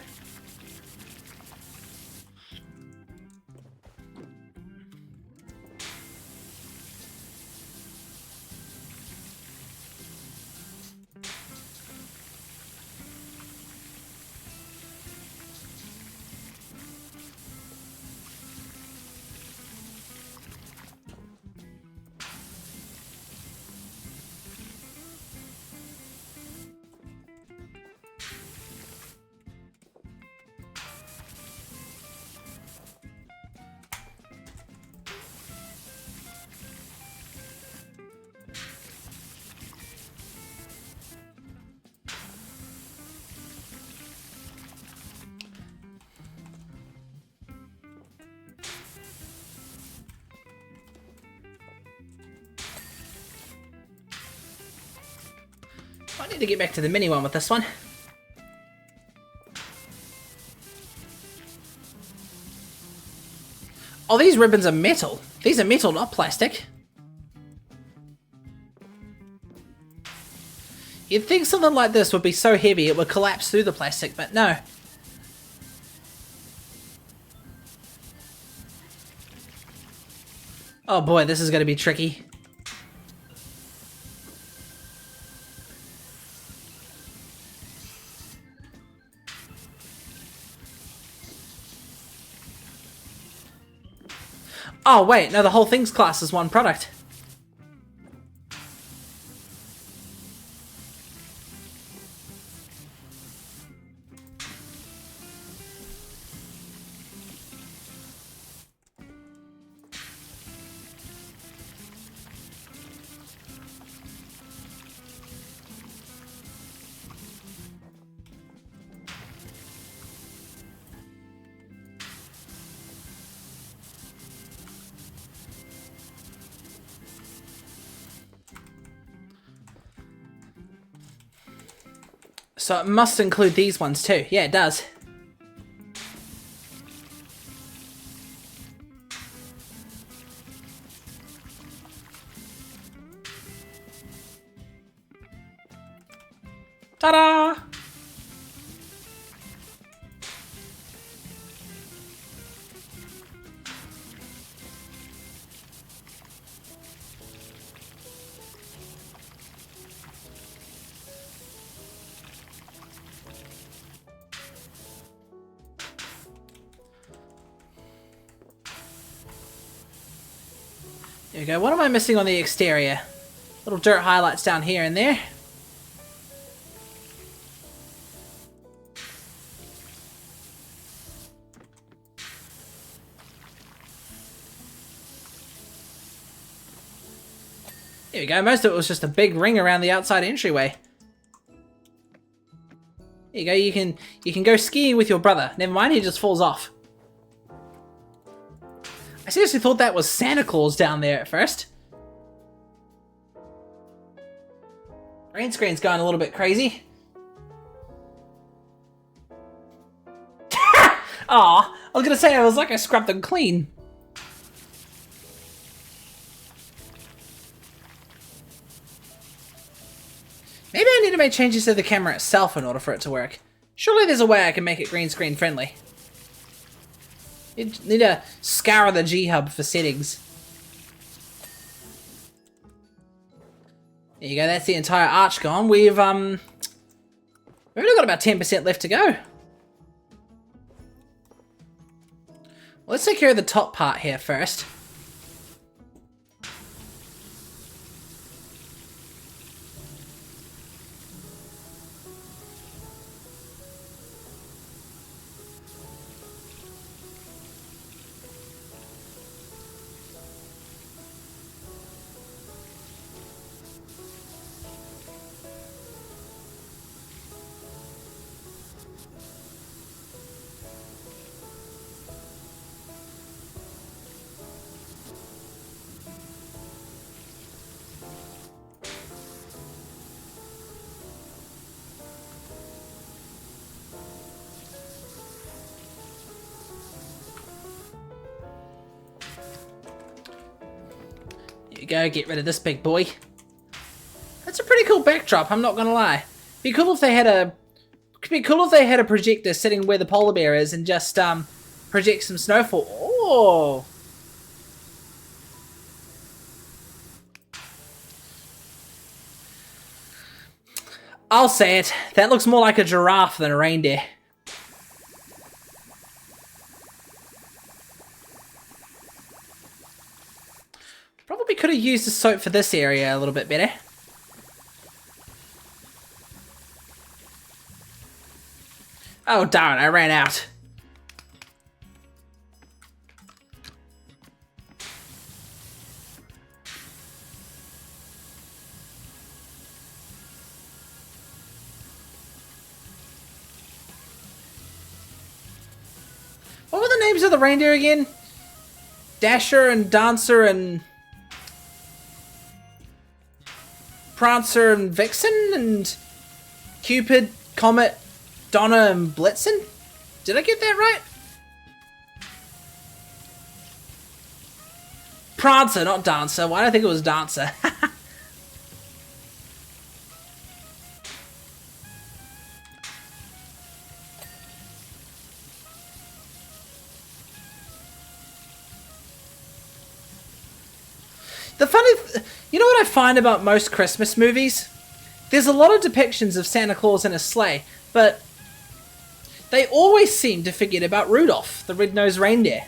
I need to get back to the mini one with this one. Oh, these ribbons are metal. These are metal, not plastic. You'd think something like this would be so heavy it would collapse through the plastic, but no. Oh boy, this is going to be tricky. Oh wait, no, the whole thing's classed as one product. So it must include these ones too. Yeah, it does. Ta-da! There we go. What am I missing on the exterior? Little dirt highlights down here and there. There we go. Most of it was just a big ring around the outside entryway. There you go. You can go skiing with your brother. Never mind, he just falls off. I seriously thought that was Santa Claus down there at first. Green screen's going a little bit crazy. Aw, I was gonna say I was like I scrubbed them clean. Maybe I need to make changes to the camera itself in order for it to work. Surely there's a way I can make it green screen friendly. You need to scour the G-Hub for settings. There you go, that's the entire arch gone. We've only got about 10% left to go. Well, let's take care of the top part here first. Go get rid of this big boy. That's a pretty cool backdrop, I'm not gonna lie. Be cool if they had a projector sitting where the polar bear is and just project some snowfall. Oh, I'll say it, that looks more like a giraffe than a reindeer. Probably could have used the soap for this area a little bit better. Oh darn, I ran out. What were the names of the reindeer again? Dasher and Dancer and Prancer and Vixen and Cupid, Comet, Donna, and Blitzen? Did I get that right? Prancer, not Dancer. Why did I think it was Dancer? You know what I find about most Christmas movies? There's a lot of depictions of Santa Claus in a sleigh, but they always seem to forget about Rudolph, the red-nosed reindeer.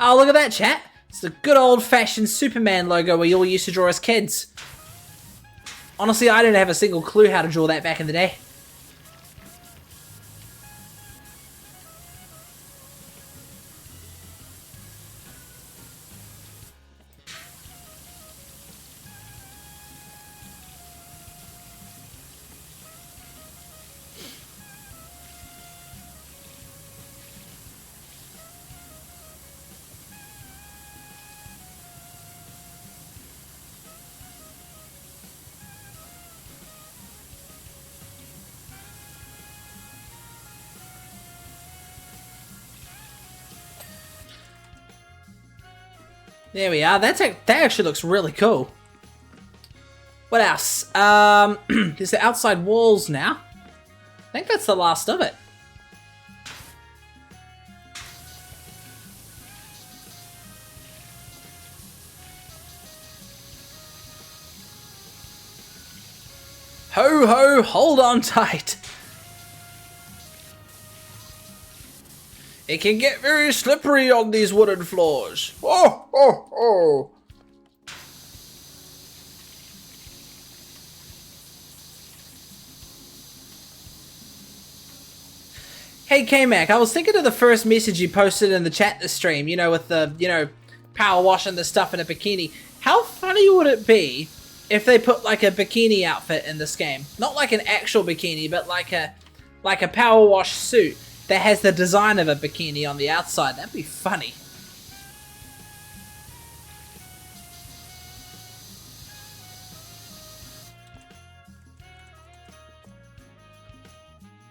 Oh, look at that, chat. It's the good old-fashioned Superman logo we all used to draw as kids. Honestly, I didn't have a single clue how to draw that back in the day. There we are. That actually looks really cool. What else? There's the outside walls now. I think that's the last of it. Ho ho, hold on tight. It can get very slippery on these wooden floors. Oh, oh, oh. Hey K-Mac, I was thinking of the first message you posted in the chat this stream, you know, with the, you know, power washing the stuff in a bikini. How funny would it be if they put like a bikini outfit in this game? Not like an actual bikini, but like a power wash suit that has the design of a bikini on the outside. That'd be funny.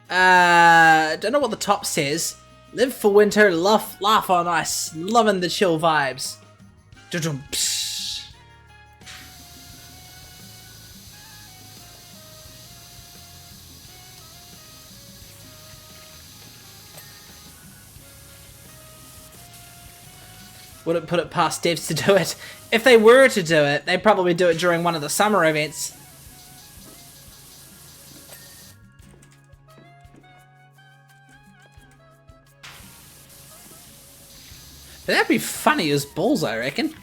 Don't know what the top says. Live for winter, laugh on ice, loving the chill vibes. Dudum, psh. Wouldn't put it past devs to do it. If they were to do it, they'd probably do it during one of the summer events. But that'd be funny as balls, I reckon.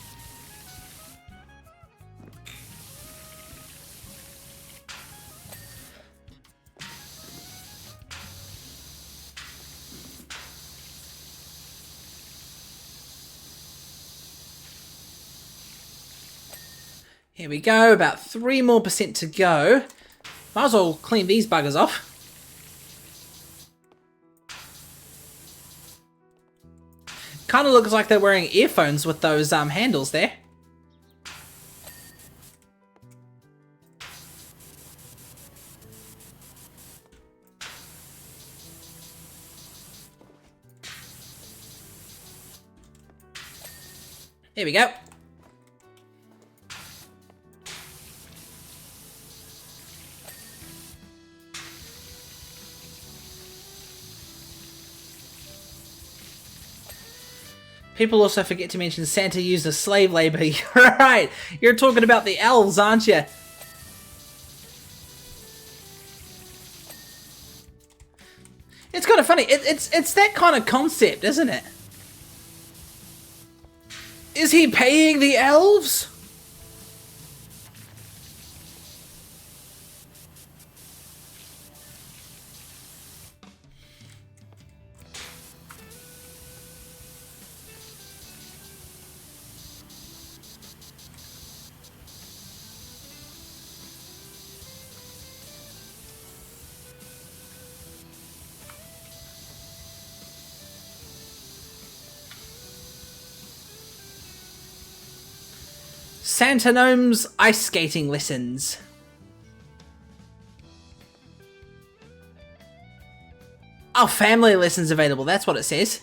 Here we go, about 3% more to go. Might as well clean these buggers off. Kind of looks like they're wearing earphones with those handles there. Here we go. People also forget to mention Santa used a slave labor. You're right. You're talking about the elves, aren't you? It's kind of funny. It's that kind of concept, isn't it? Is he paying the elves? Santa Gnome's ice skating lessons. Oh, family lessons available. That's what it says.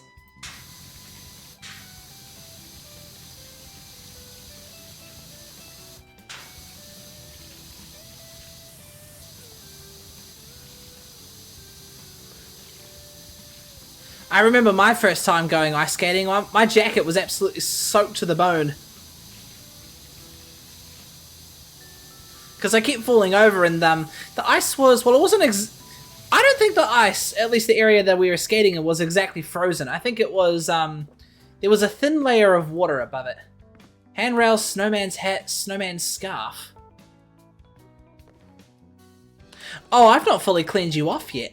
I remember my first time going ice skating. My jacket was absolutely soaked to the bone. Because I kept falling over, and the ice was, well, it wasn't I don't think the ice, at least the area that we were skating in, was exactly frozen. I think it was, there was a thin layer of water above it. Handrail, snowman's hat, snowman's scarf. Oh, I've not fully cleaned you off yet.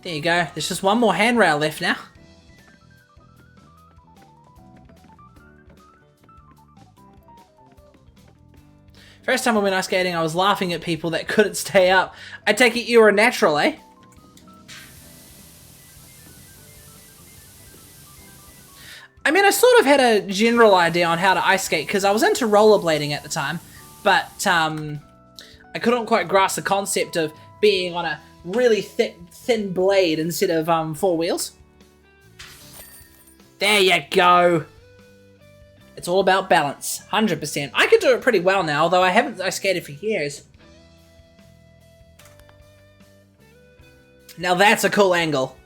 There you go. There's just one more handrail left now. First time I went ice skating, I was laughing at people that couldn't stay up. I take it you were a natural, eh? I mean, I sort of had a general idea on how to ice skate, because I was into rollerblading at the time, but I couldn't quite grasp the concept of being on a really thin blade instead of 4 wheels. There you go. It's all about balance, 100%. I could do it pretty well now, although I haven't ice skated for years. Now that's a cool angle.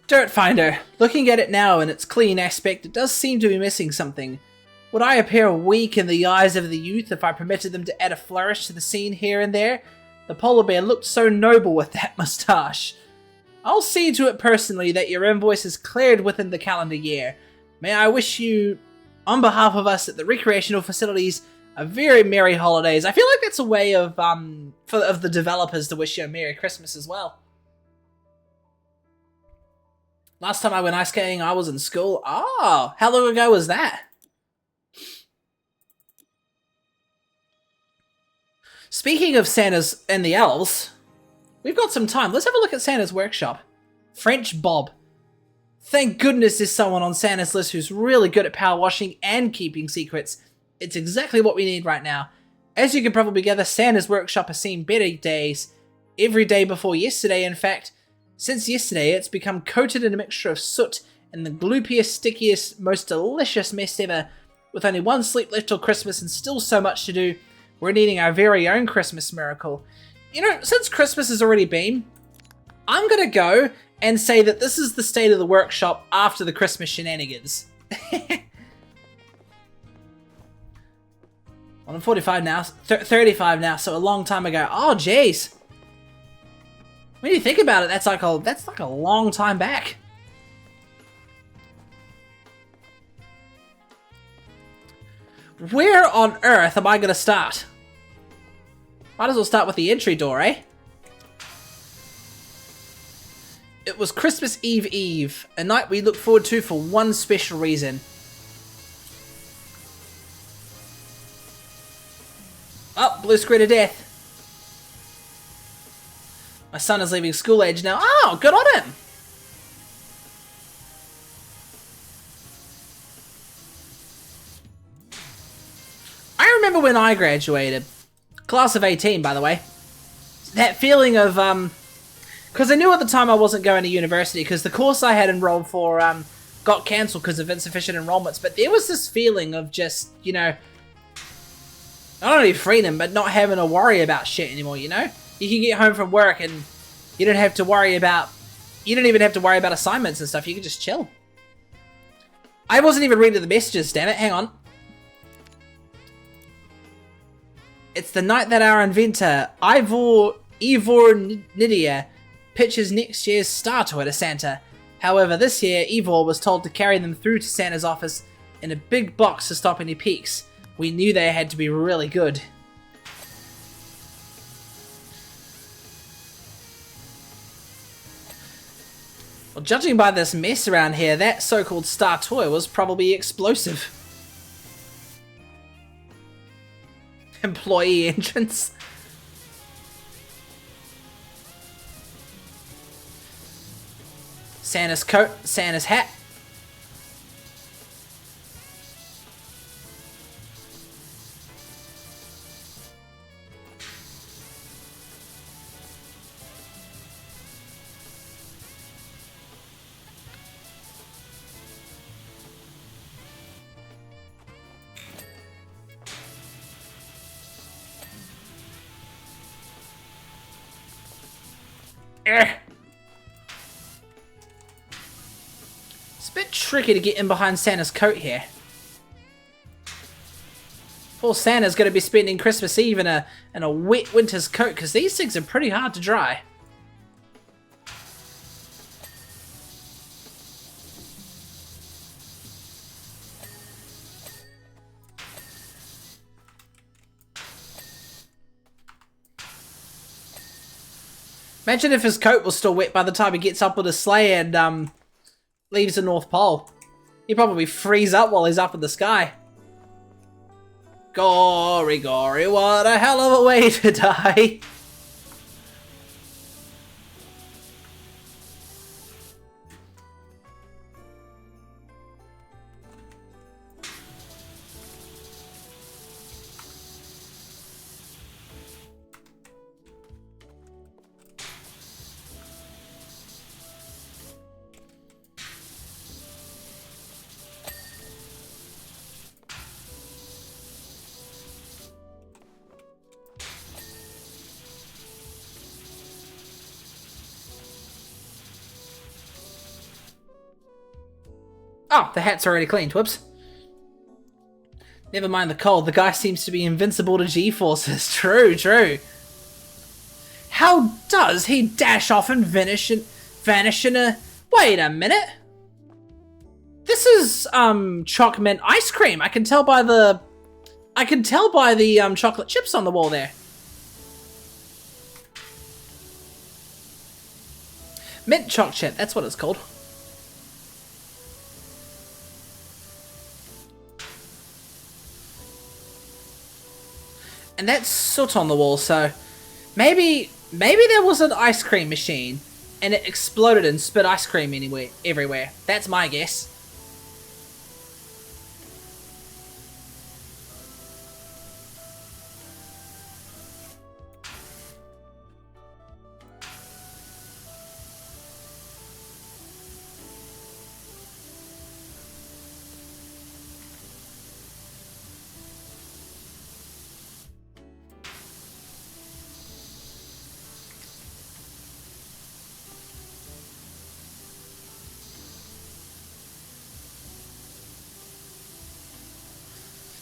Dirt Finder. Looking at it now in its clean aspect, it does seem to be missing something. Would I appear weak in the eyes of the youth if I permitted them to add a flourish to the scene here and there? The polar bear looked so noble with that moustache. I'll see to it personally that your invoice is cleared within the calendar year. May I wish you, on behalf of us at the recreational facilities, a very merry holidays. I feel like that's a way of the developers to wish you a Merry Christmas as well. Last time I went ice skating, I was in school. Oh, how long ago was that? Speaking of Santa's and the elves, we've got some time. Let's have a look at Santa's workshop. French Bob. Thank goodness there's someone on Santa's list who's really good at power washing and keeping secrets. It's exactly what we need right now. As you can probably gather, Santa's workshop has seen better days. Every day before yesterday, in fact. Since yesterday, it's become coated in a mixture of soot and the gloopiest, stickiest, most delicious mess ever. With only one sleep left till Christmas and still so much to do, we're needing our very own Christmas miracle. You know, since Christmas has already been, I'm gonna go and say that this is the state of the workshop after the Christmas shenanigans. Well, I'm 45 now, 35 now, so a long time ago. Oh, jeez. When you think about it, that's like a long time back. Where on earth am I gonna start? Might as well start with the entry door, eh? It was Christmas Eve, a night we look forward to for one special reason. Oh, blue screen of death. My son is leaving school age now. Oh, good on him! I remember when I graduated. Class of 18, by the way. That feeling of, because I knew at the time I wasn't going to university, because the course I had enrolled for, got cancelled because of insufficient enrollments, but there was this feeling of just, you know, not only freedom, but not having to worry about shit anymore, you know? You can get home from work and you don't have to worry about, you don't even have to worry about assignments and stuff, you can just chill. I wasn't even reading the messages, damn it. Hang on. It's the night that our inventor, Ivor Nidia, pitches next year's Star Toy to Santa. However, this year, Ivor was told to carry them through to Santa's office in a big box to stop any peaks. We knew they had to be really good. Well, judging by this mess around here, that so-called Star Toy was probably explosive. Employee entrance. Santa's coat, Santa's hat. It's a bit tricky to get in behind Santa's coat here. Poor Santa's going to be spending Christmas Eve in a wet winter's coat, because these things are pretty hard to dry. Imagine if his coat was still wet by the time he gets up with his sleigh and leaves the North Pole. He'd probably freeze up while he's up in the sky. Gory, gory, what a hell of a way to die. Oh, the hat's already cleaned, whoops. Never mind the cold, the guy seems to be invincible to G-forces. True, true. How does he dash off and vanish in a... Wait a minute. This is, choc mint ice cream. I can tell by the chocolate chips on the wall there. Mint choc chip, that's what it's called. And that's soot on the wall, so maybe there was an ice cream machine and it exploded and spit ice cream everywhere. That's my guess.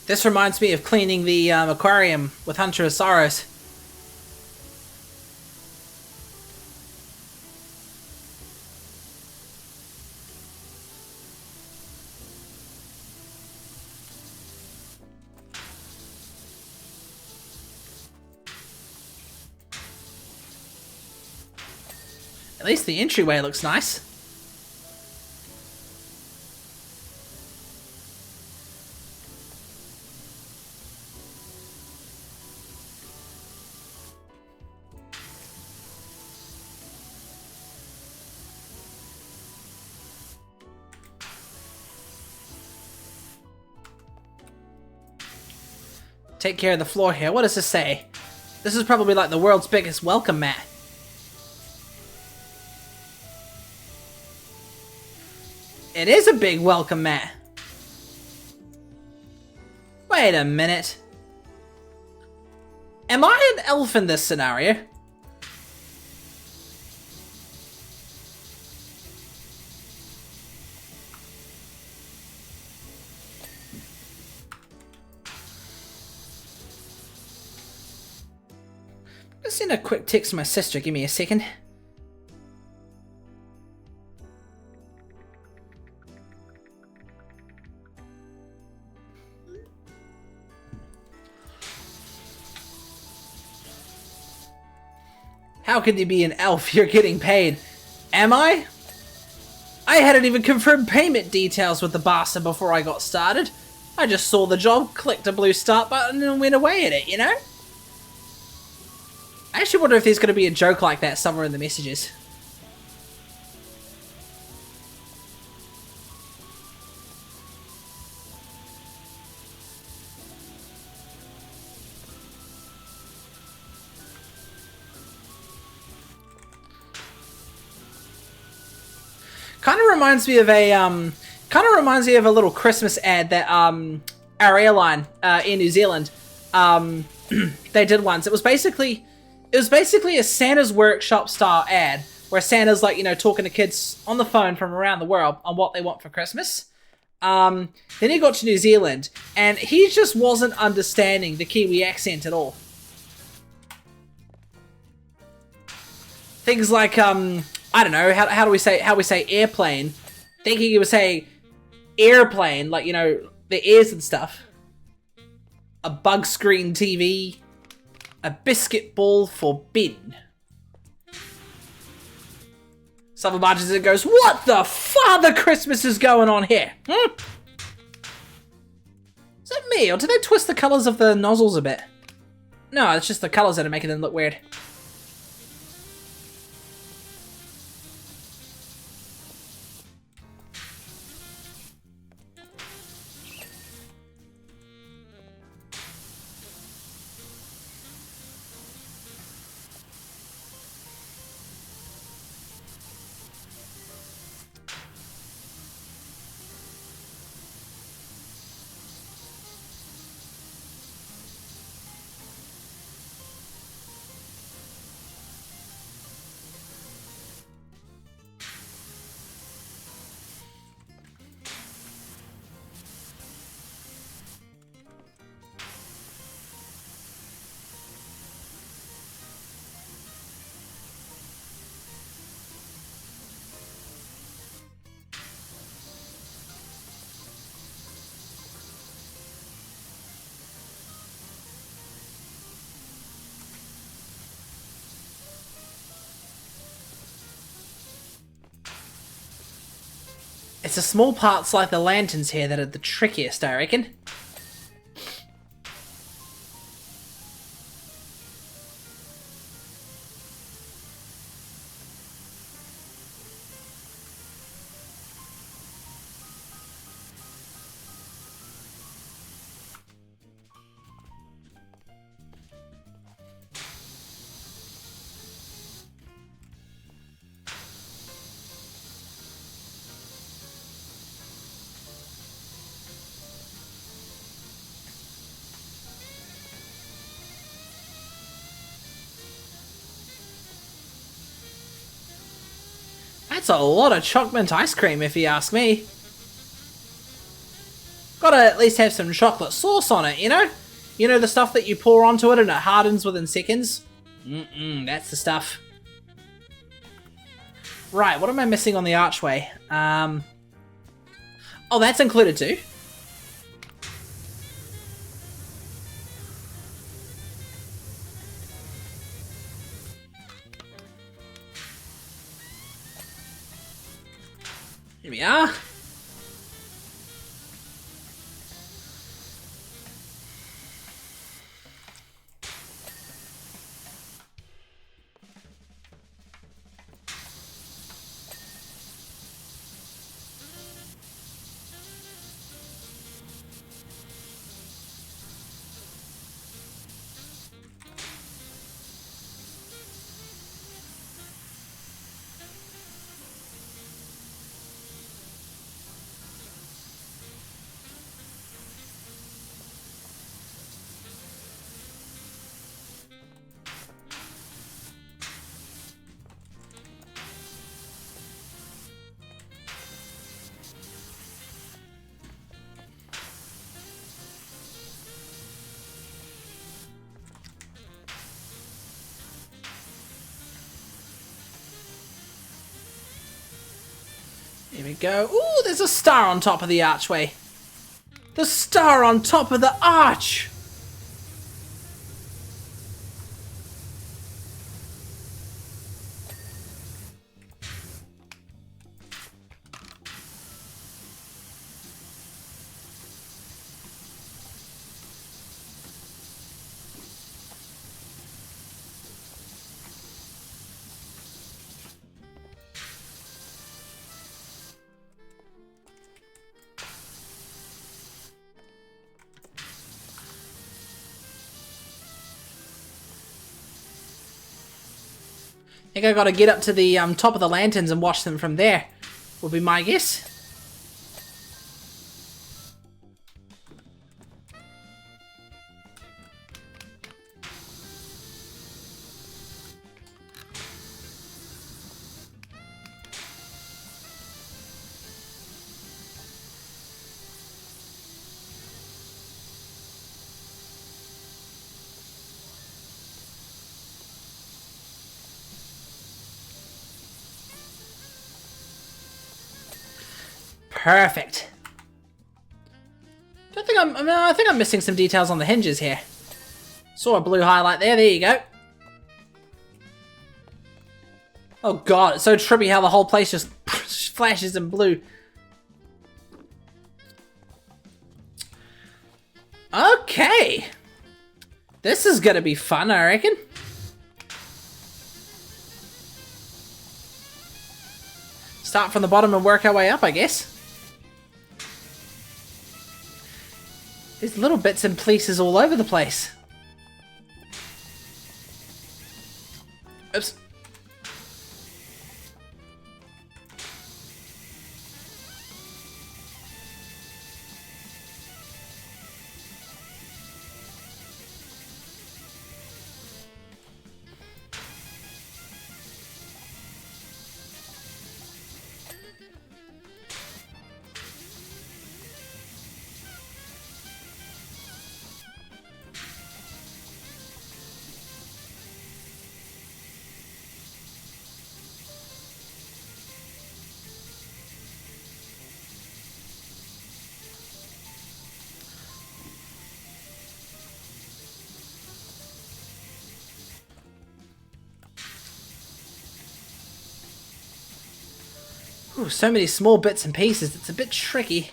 This reminds me of cleaning the aquarium with Hunter of Sorrows. At least the entryway looks nice. Take care of the floor here. What does this say? This is probably like the world's biggest welcome mat. It is a big welcome mat. Wait a minute. Am I an elf in this scenario? Let's send a quick text to my sister. Give me a second. How can you be an elf? You're getting paid. Am I? I hadn't even confirmed payment details with the bastard before I got started. I just saw the job, clicked a blue start button, and went away at it, you know? I actually wonder if there's going to be a joke like that somewhere in the messages. Kind of reminds me of a little Christmas ad that our airline in New Zealand they did once. It was basically a Santa's Workshop style ad where Santa's like, you know, talking to kids on the phone from around the world on what they want for Christmas. Then he got to New Zealand and he just wasn't understanding the Kiwi accent at all. Things like I don't know, how do we say airplane? Thinking he would say airplane, like, you know, the ears and stuff. A bug screen TV. A biscuit ball for bin. Someone barges in and goes, "What the Father Christmas is going on here? Hmm? Is that me, or did they twist the colours of the nozzles a bit?" No, it's just the colours that are making them look weird. It's the small parts like the lanterns here that are the trickiest, I reckon. That's a lot of chocolate mint ice cream, if you ask me. Gotta at least have some chocolate sauce on it, you know? You know, the stuff that you pour onto it and it hardens within seconds? That's the stuff. Right, what am I missing on the archway? Oh, that's included too. Here we are. Here we go. Ooh, there's a star on top of the archway. The star on top of the arch! I think I gotta get up to the top of the lanterns and watch them from there, would be my guess. Perfect. I think I'm missing some details on the hinges here. Saw a blue highlight there. There you go. Oh god, it's so trippy how the whole place just flashes in blue. Okay. This is gonna be fun, I reckon. Start from the bottom and work our way up, I guess. There's little bits and pieces all over the place. Oops. Ooh, so many small bits and pieces, it's a bit tricky.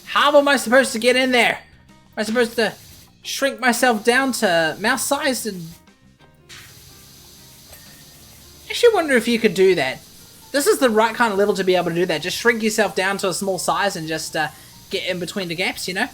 How am I supposed to get in there? Am I supposed to shrink myself down to mouse size and... I actually wonder if you could do that. This is the right kind of level to be able to do that. Just shrink yourself down to a small size and just get in between the gaps, you know?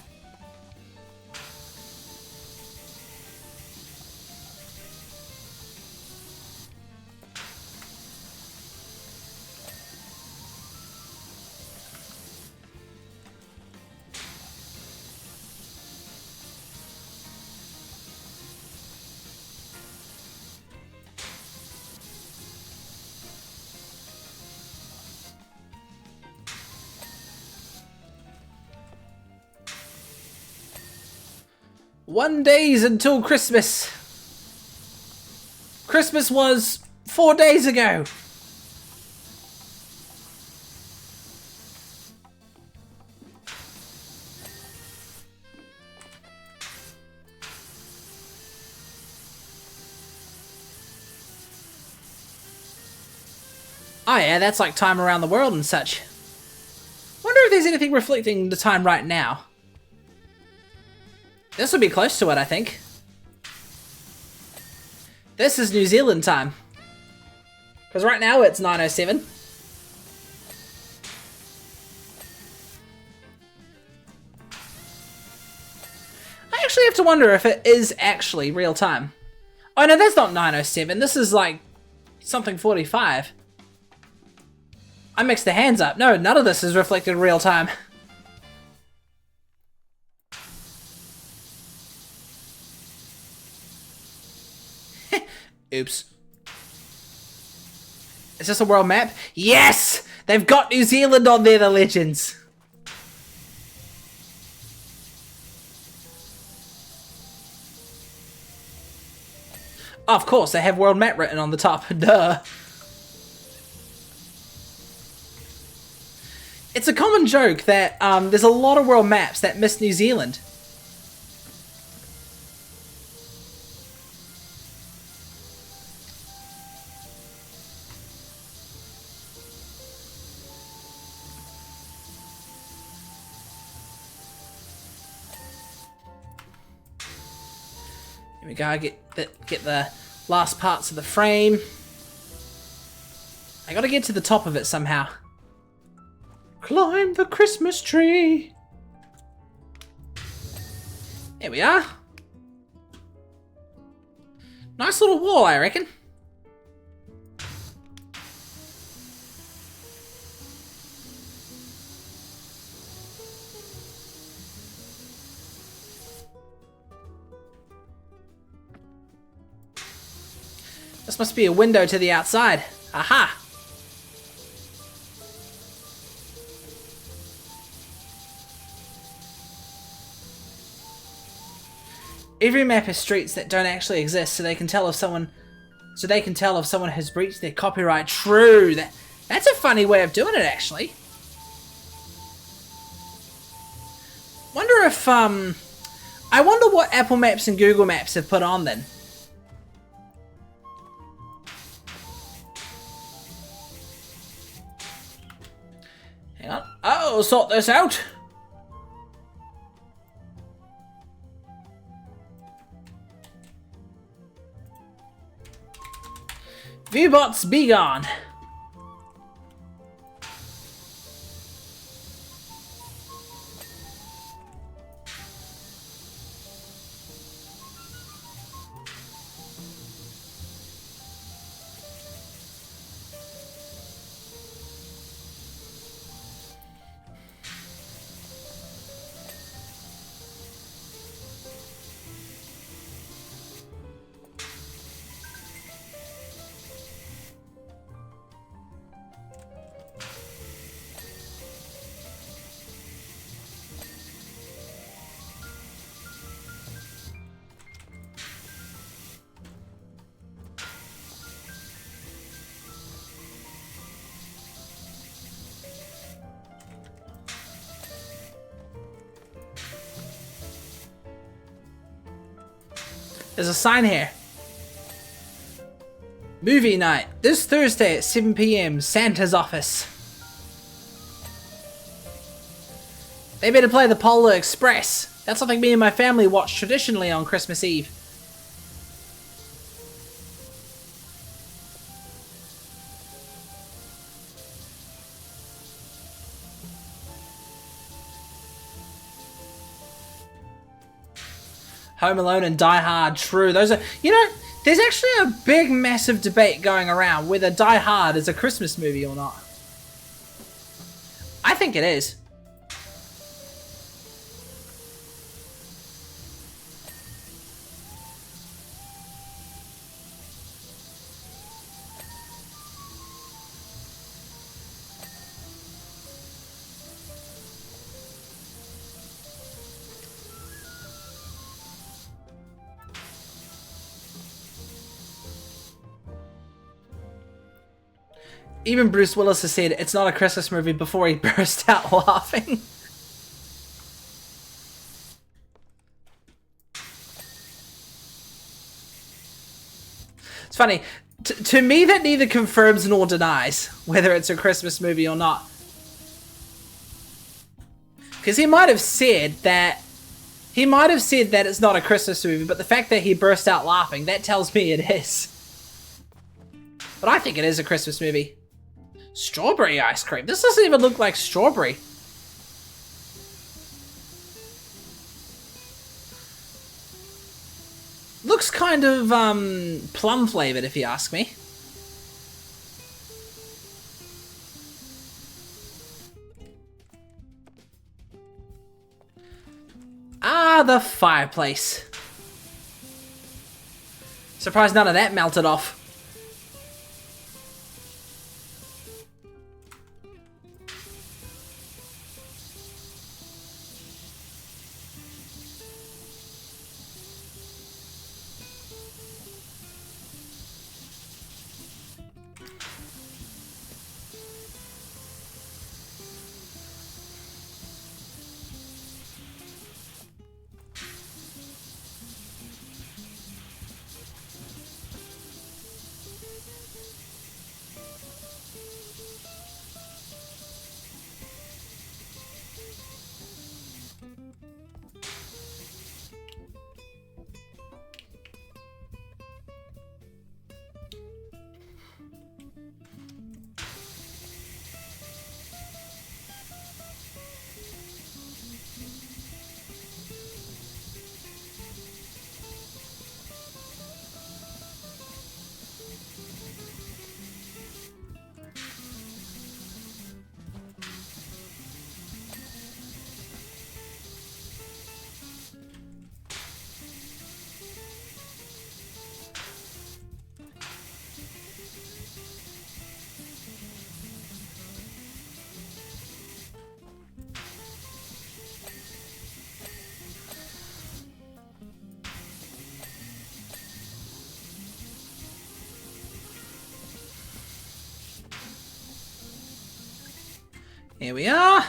One days until Christmas. Christmas was 4 days ago. Oh yeah, that's like time around the world and such. Wonder if there's anything reflecting the time right now. This would be close to it, I think. This is New Zealand time. Because right now it's 9:07. I actually have to wonder if it is actually real time. Oh no, that's not 9:07. This is like something 45. I mixed the hands up. No, none of this is reflected real time. Oops. Is this a world map? Yes! They've got New Zealand on there, the legends. Of course, they have world map written on the top. Duh. It's a common joke that there's a lot of world maps that miss New Zealand. Here we go, get the last parts of the frame. I gotta get to the top of it somehow. Climb the Christmas tree. There we are. Nice little wall, I reckon. This must be a window to the outside. Aha! Every map has streets that don't actually exist, so they can tell if someone has breached their copyright. True. That's a funny way of doing it, actually. Wonder if I wonder what Apple Maps and Google Maps have put on then. Hang on. I'll sort this out. Viewbots, be gone. There's a sign here. Movie night. This Thursday at 7 PM. Santa's office. They better play the Polar Express. That's something me and my family watch traditionally on Christmas Eve. Home Alone and Die Hard, true. Those are, you know, there's actually a big, massive debate going around whether Die Hard is a Christmas movie or not. I think it is. Even Bruce Willis has said it's not a Christmas movie before he burst out laughing. It's funny. To me, that neither confirms nor denies whether it's a Christmas movie or not. Because he might have said that it's not a Christmas movie, but the fact that he burst out laughing, that tells me it is. But I think it is a Christmas movie. Strawberry ice cream. This doesn't even look like strawberry. Looks kind of plum flavored, if you ask me. Ah, the fireplace. Surprised none of that melted off. Here we are.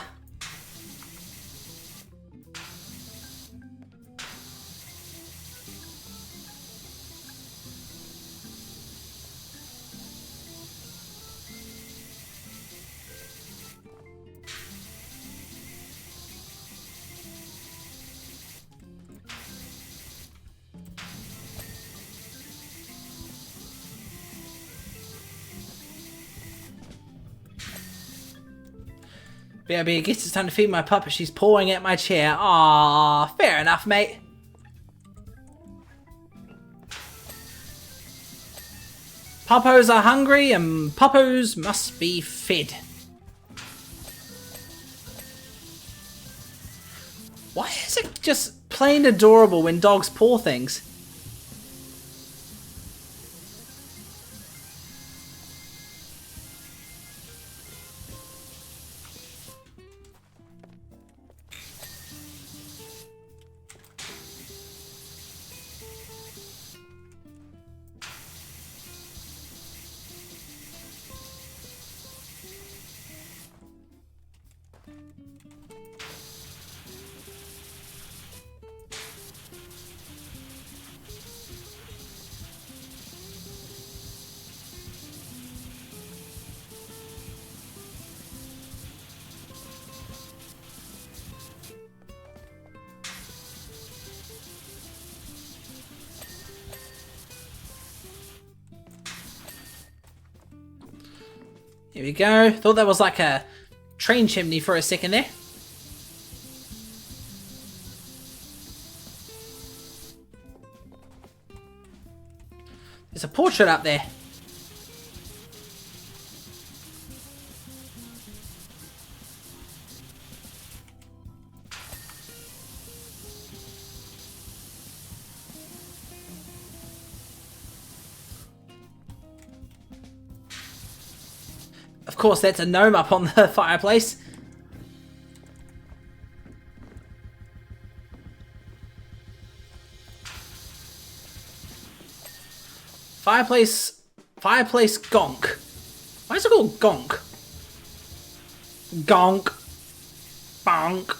BRB, I guess it's time to feed my puppy. She's pawing at my chair. Aww, fair enough, mate. Puppos are hungry and puppos must be fed. Why is it just plain adorable when dogs paw things? Here we go. Thought that was like a train chimney for a second there. There's a portrait up there. Of course, that's a gnome up on the fireplace. Fireplace gonk. Why is it called gonk? Gonk. Bonk.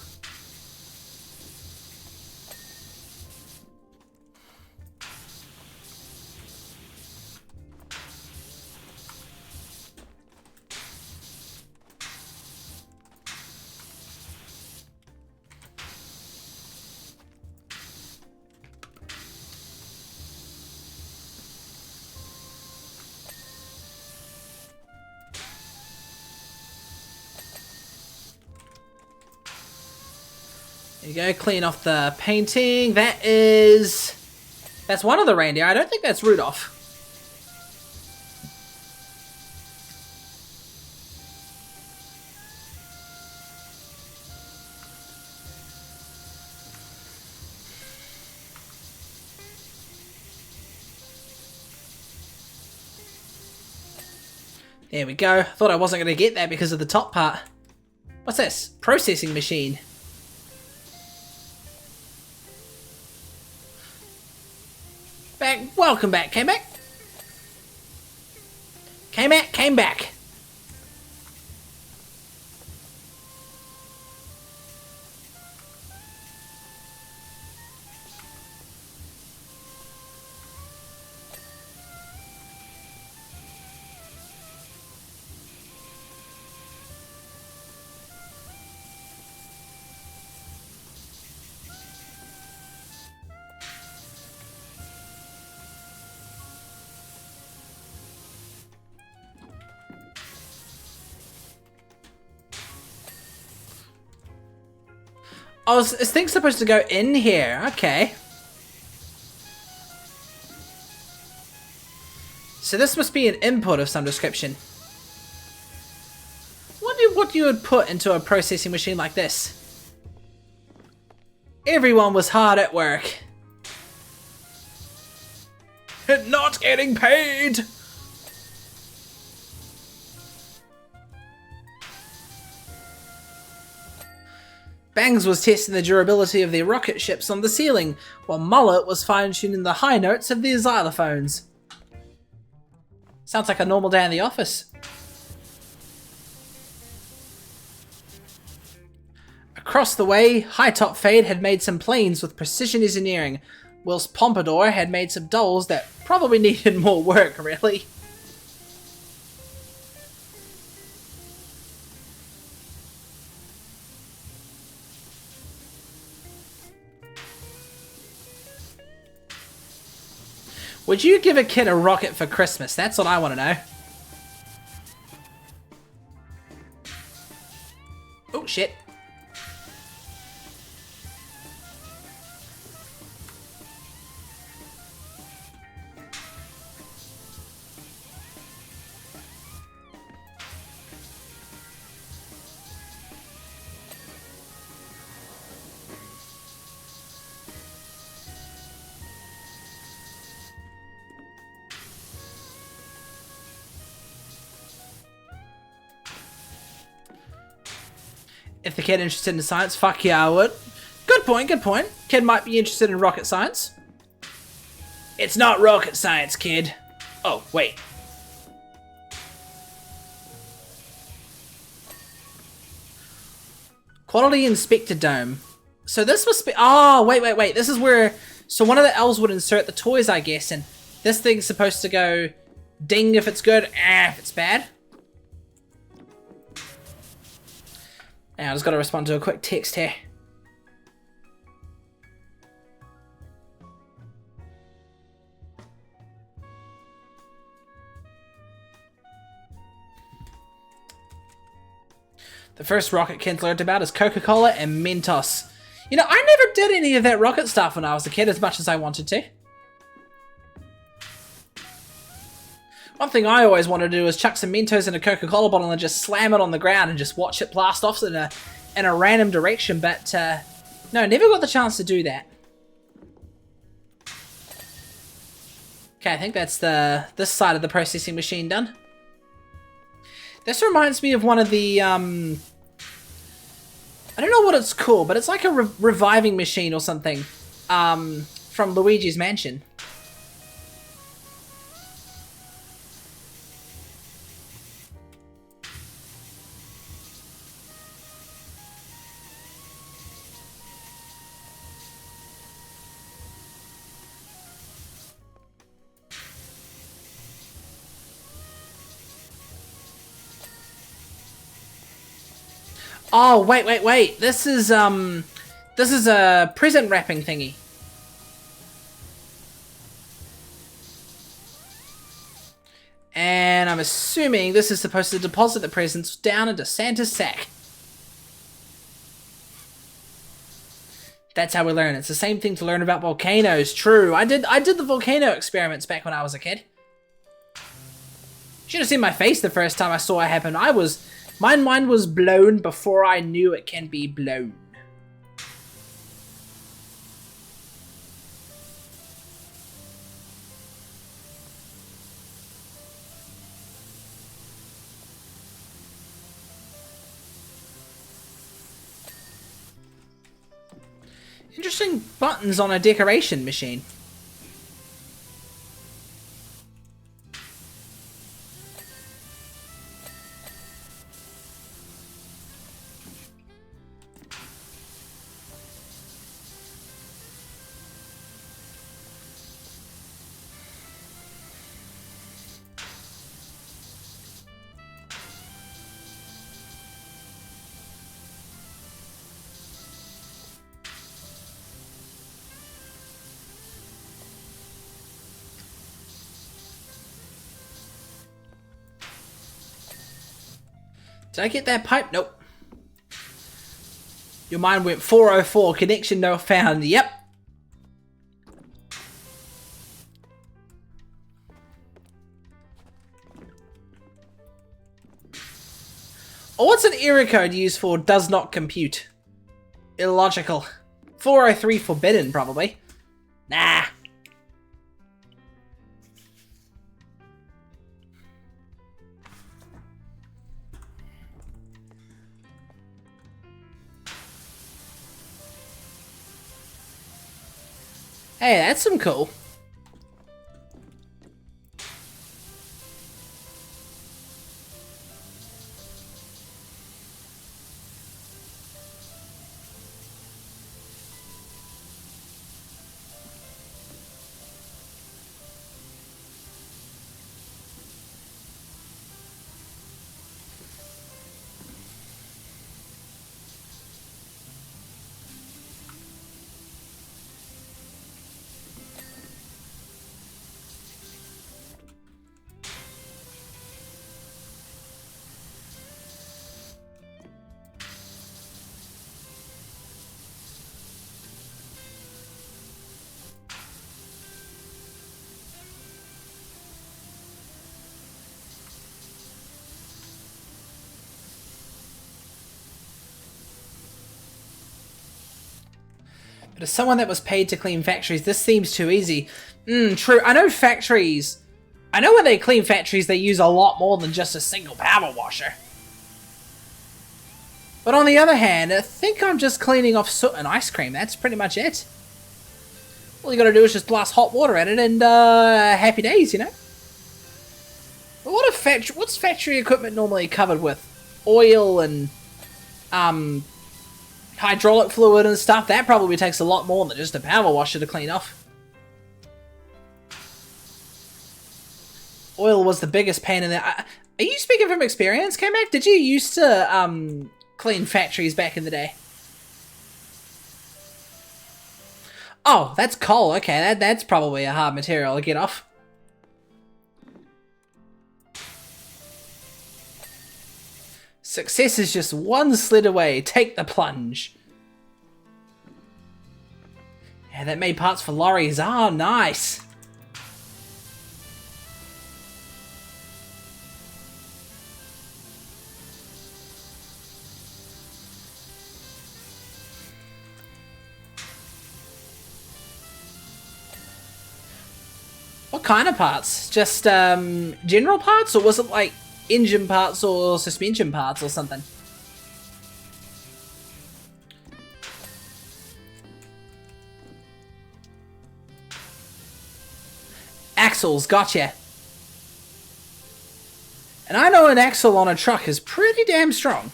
There you go, clean off the painting. That's one of the reindeer. I don't think that's Rudolph. There we go. Thought I wasn't going to get that because of the top part. What's this? Processing machine. Welcome back, came back. Came back. Oh, is this thing supposed to go in here? Okay. So this must be an input of some description. Wonder what you would put into a processing machine like this. Everyone was hard at work. Not getting paid! Bangs was testing the durability of their rocket ships on the ceiling, while Mullet was fine-tuning the high notes of their xylophones. Sounds like a normal day in the office. Across the way, High Top Fade had made some planes with precision engineering, whilst Pompadour had made some dolls that probably needed more work, really. Would you give a kid a rocket for Christmas? That's what I want to know. Oh, shit. If the kid interested in science, fuck yeah, I would. Good point, good point. Kid might be interested in rocket science. It's not rocket science, kid. Oh, wait. Quality Inspector Dome. So this must be... Oh, wait. This is where... So one of the elves would insert the toys, I guess, and this thing's supposed to go ding if it's good, if it's bad. And I just gotta respond to a quick text here. The first rocket kids learned about is Coca-Cola and Mentos. You know, I never did any of that rocket stuff when I was a kid as much as I wanted to. One thing I always wanted to do is chuck some Mentos in a Coca-Cola bottle and just slam it on the ground and just watch it blast off in a random direction, but no, never got the chance to do that. Okay, I think that's this side of the processing machine done. This reminds me of one of the, I don't know what it's called, but it's like a reviving machine or something from Luigi's Mansion. Oh, wait. This is a present wrapping thingy. And I'm assuming this is supposed to deposit the presents down into Santa's sack. That's how we learn. It's the same thing to learn about volcanoes. True. I did the volcano experiments back when I was a kid. Should have seen my face the first time I saw it happen. My mind was blown before I knew it can be blown. Interesting buttons on a decoration machine. Did I get that pipe? Nope. Your mind went 404. Connection no found. Yep. Oh, what's an error code used for does not compute? Illogical. 403 forbidden, probably. Nah. Hey, that's some cool. But as someone that was paid to clean factories, this seems too easy. True. I know factories... I know when they clean factories, they use a lot more than just a single power washer. But on the other hand, I think I'm just cleaning off soot and ice cream. That's pretty much it. All you gotta do is just blast hot water at it and, happy days, you know? But what's factory equipment normally covered with? Oil and, hydraulic fluid and stuff? That probably takes a lot more than just a power washer to clean off. Oil was the biggest pain in there. Are you speaking from experience, K-Mac? Did you used to, clean factories back in the day? Oh, that's coal. Okay, that's probably a hard material to get off. Success is just one slid away. Take the plunge. Yeah, that made parts for lorries. Oh, nice. What kind of parts? Just general parts, or was it like engine parts or suspension parts or something? Axles, gotcha. And I know an axle on a truck is pretty damn strong.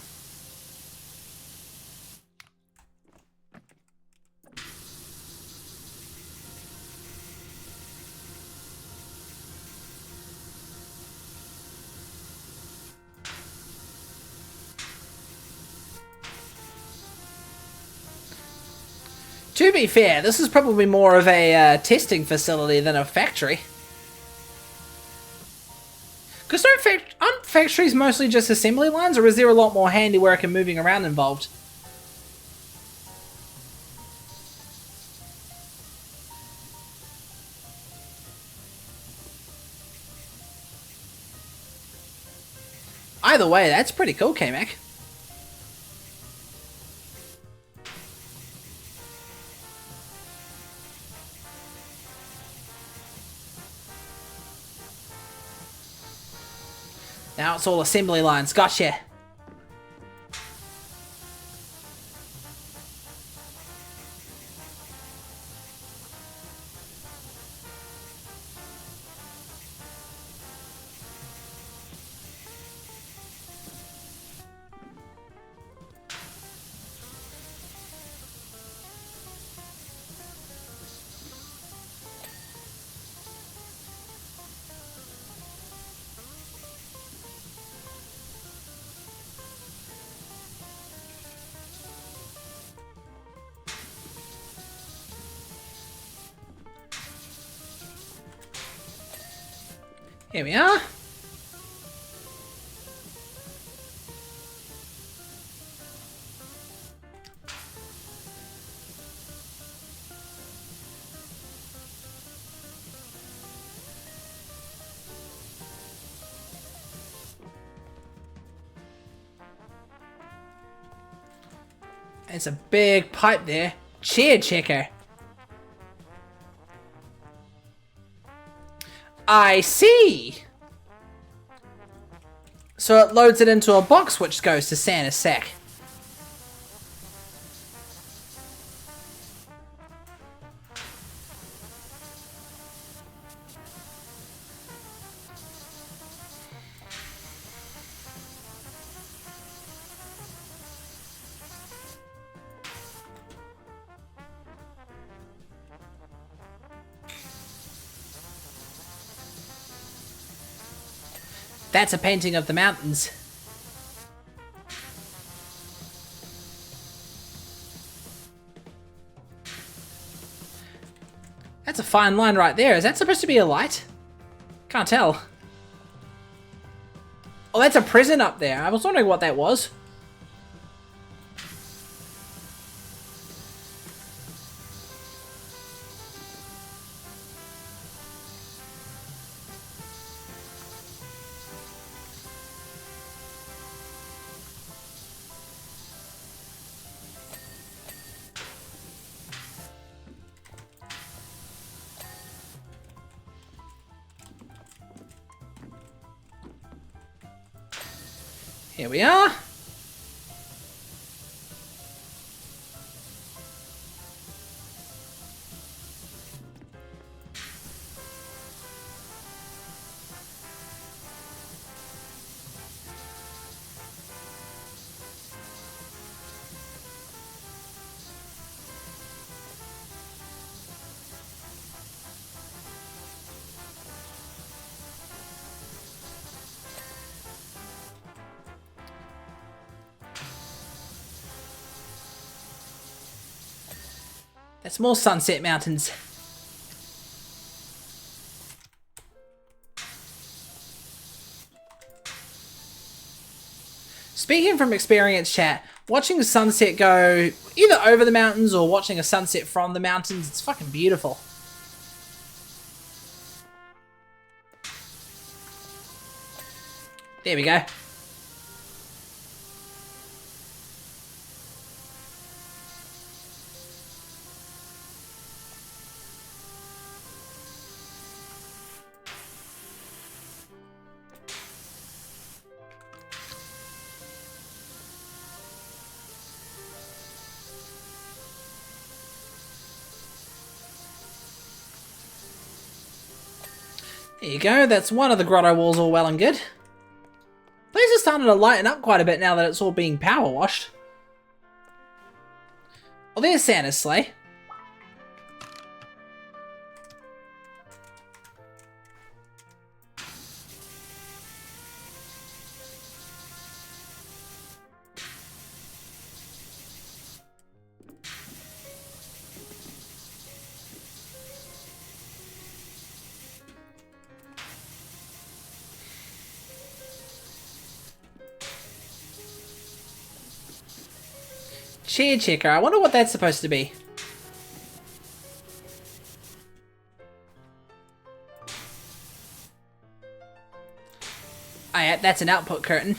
To be fair, this is probably more of a testing facility than a factory. Because aren't factories mostly just assembly lines, or is there a lot more handiwork and moving around involved? Either way, that's pretty cool, K-Mac. Now it's all assembly lines. Gotcha. Here we are. It's a big pipe there. Chair checker. I see! So it loads it into a box which goes to Santa's sack. That's a painting of the mountains. That's a fine line right there. Is that supposed to be a light? Can't tell. Oh, that's a prison up there. I was wondering what that was. Here we are. That's more Sunset Mountains. Speaking from experience, chat, watching a sunset go either over the mountains or watching a sunset from the mountains, it's fucking beautiful. There we go. There you go, that's one of the grotto walls all well and good. Place is starting to lighten up quite a bit now that it's all being power washed. Oh, there's Santa's sleigh. Cheer checker. I wonder what that's supposed to be. Oh yeah, that's an output curtain.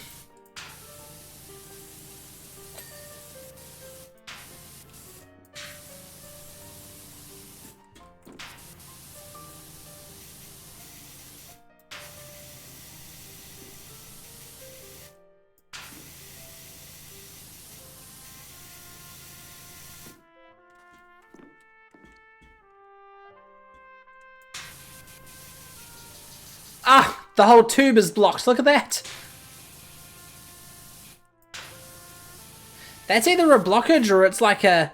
Ah, the whole tube is blocked. Look at that. That's either a blockage or it's like a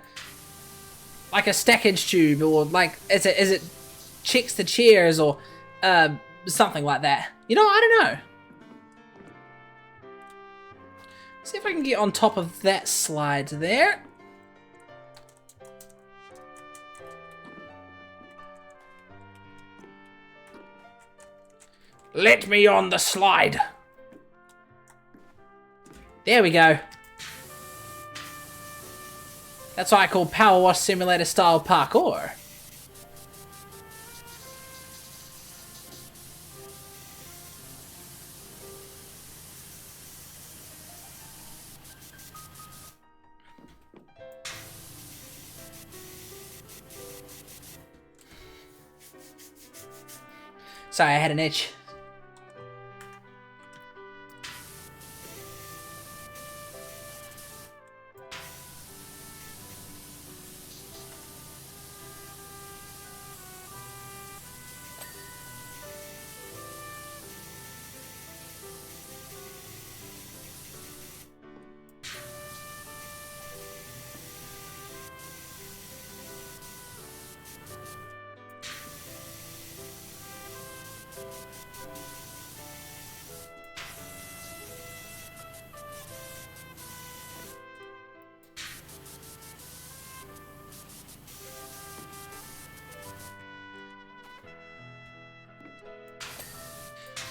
stackage tube, or like is it checks the chairs or something like that. You know, I don't know. See if I can get on top of that slide there. Let me on the slide. There we go. That's what I call Powerwash Simulator style parkour. Sorry, I had an itch.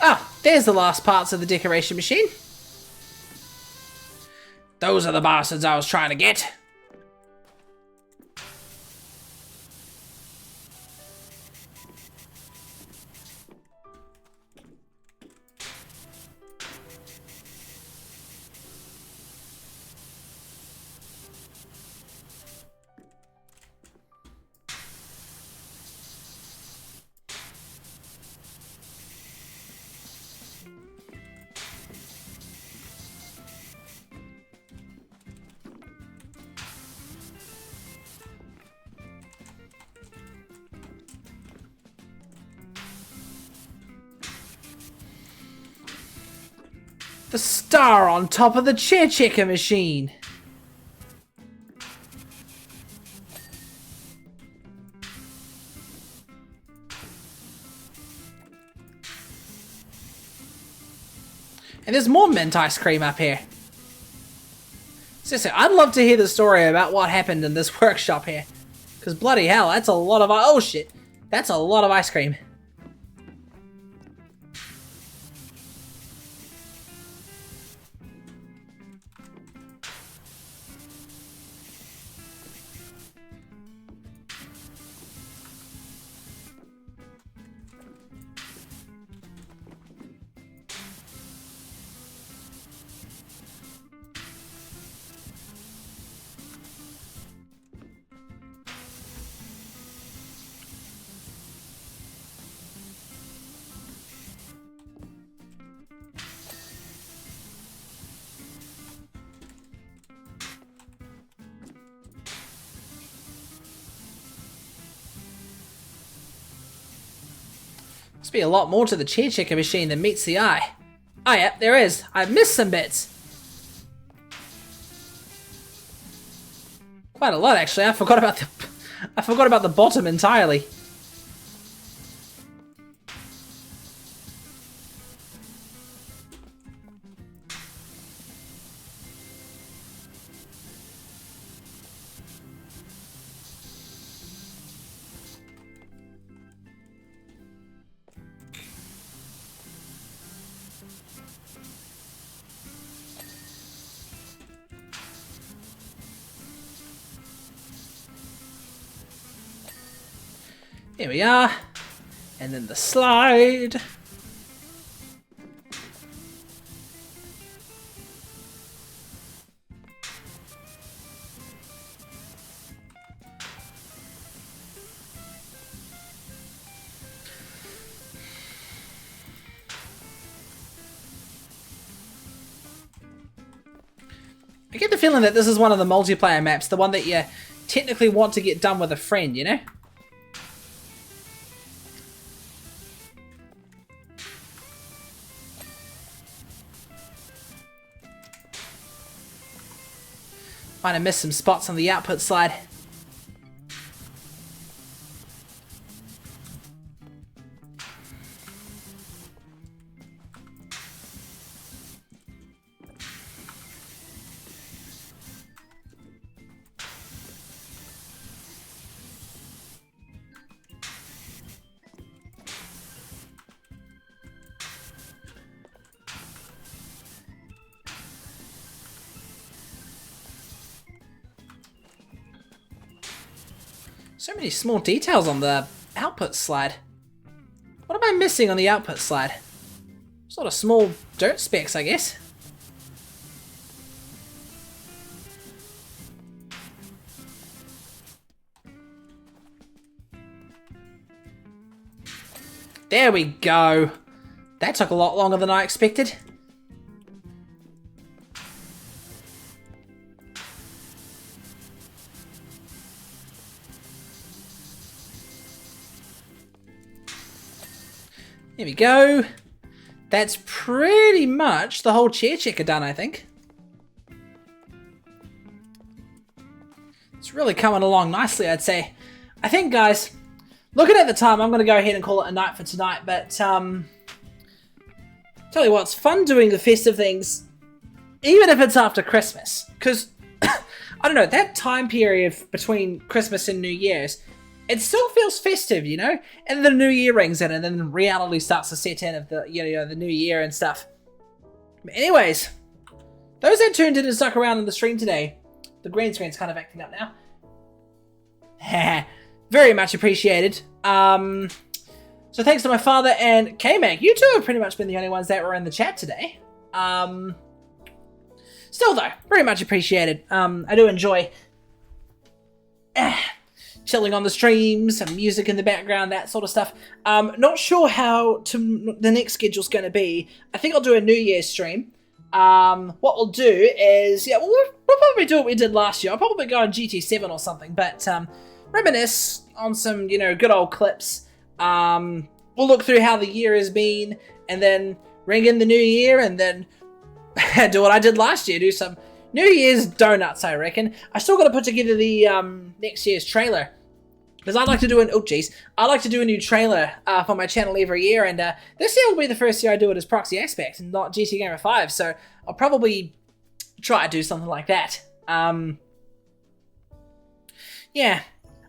Oh, there's the last parts of the decoration machine. Those are the bastards I was trying to get. The star on top of the chair checker machine. And there's more mint ice cream up here. Seriously, I'd love to hear the story about what happened in this workshop here. Because bloody hell, that's a lot of... Oh shit. That's a lot of ice cream. Must be a lot more to the chair checker machine than meets the eye. Oh yeah, there is. I've missed some bits. Quite a lot actually. I forgot about the bottom entirely. Here we are. And then the slide. I get the feeling that this is one of the multiplayer maps, the one that you technically want to get done with a friend, you know? Might have missed some spots on the output slide. So many small details on the output slide. What am I missing on the output slide? Sort of small dirt specks, I guess. There we go. That took a lot longer than I expected. There we go. That's pretty much the whole chair checker done, I think. It's really coming along nicely, I'd say. I think, guys, looking at the time, I'm going to go ahead and call it a night for tonight, but tell you what, it's fun doing the festive things, even if it's after Christmas, because, I don't know, that time period between Christmas and New Year's, it still feels festive, you know? And the new year rings in, and then reality starts to set in of the, you know, the new year and stuff. But anyways, those that tuned in and stuck around in the stream today, the green screen's kind of acting up now. Very much appreciated. So thanks to my father and K-Mac. You two have pretty much been the only ones that were in the chat today. Still though, very much appreciated. I do enjoy chilling on the stream, some music in the background, that sort of stuff. Not sure how the next schedule's going to be. I think I'll do a New Year's stream. What we'll do is, yeah, we'll probably do what we did last year. I'll probably go on GT7 or something, but reminisce on some, you know, good old clips. We'll look through how the year has been, and then ring in the new year, and then do what I did last year, do some New Year's donuts, I reckon. I still got to put together the next year's trailer. Because I'd like to do I like to do a new trailer for my channel every year, and this year will be the first year I do it as Proxy Aspects and not GT Gamer 5, so I'll probably try to do something like that. Yeah,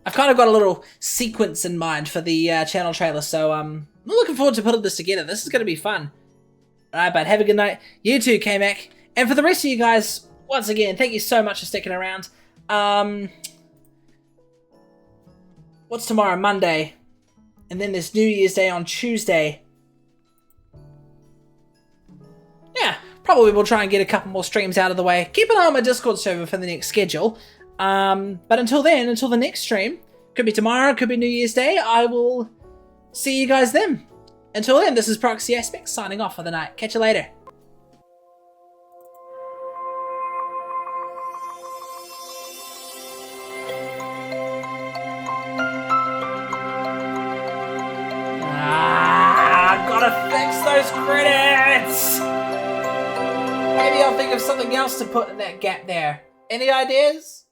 I've kind of got a little sequence in mind for the channel trailer, so I'm looking forward to putting this together. This is going to be fun. Alright, but have a good night. You too, K-Mac. And for the rest of you guys, once again, thank you so much for sticking around. What's tomorrow? Monday. And then there's New Year's Day on Tuesday. Yeah, probably we'll try and get a couple more streams out of the way. Keep an eye on my Discord server for the next schedule. But until then, until the next stream, could be tomorrow, could be New Year's Day, I will see you guys then. Until then, this is Proxy Aspects signing off for the night. Catch you later. Gotta fix those credits! Maybe I'll think of something else to put in that gap there. Any ideas?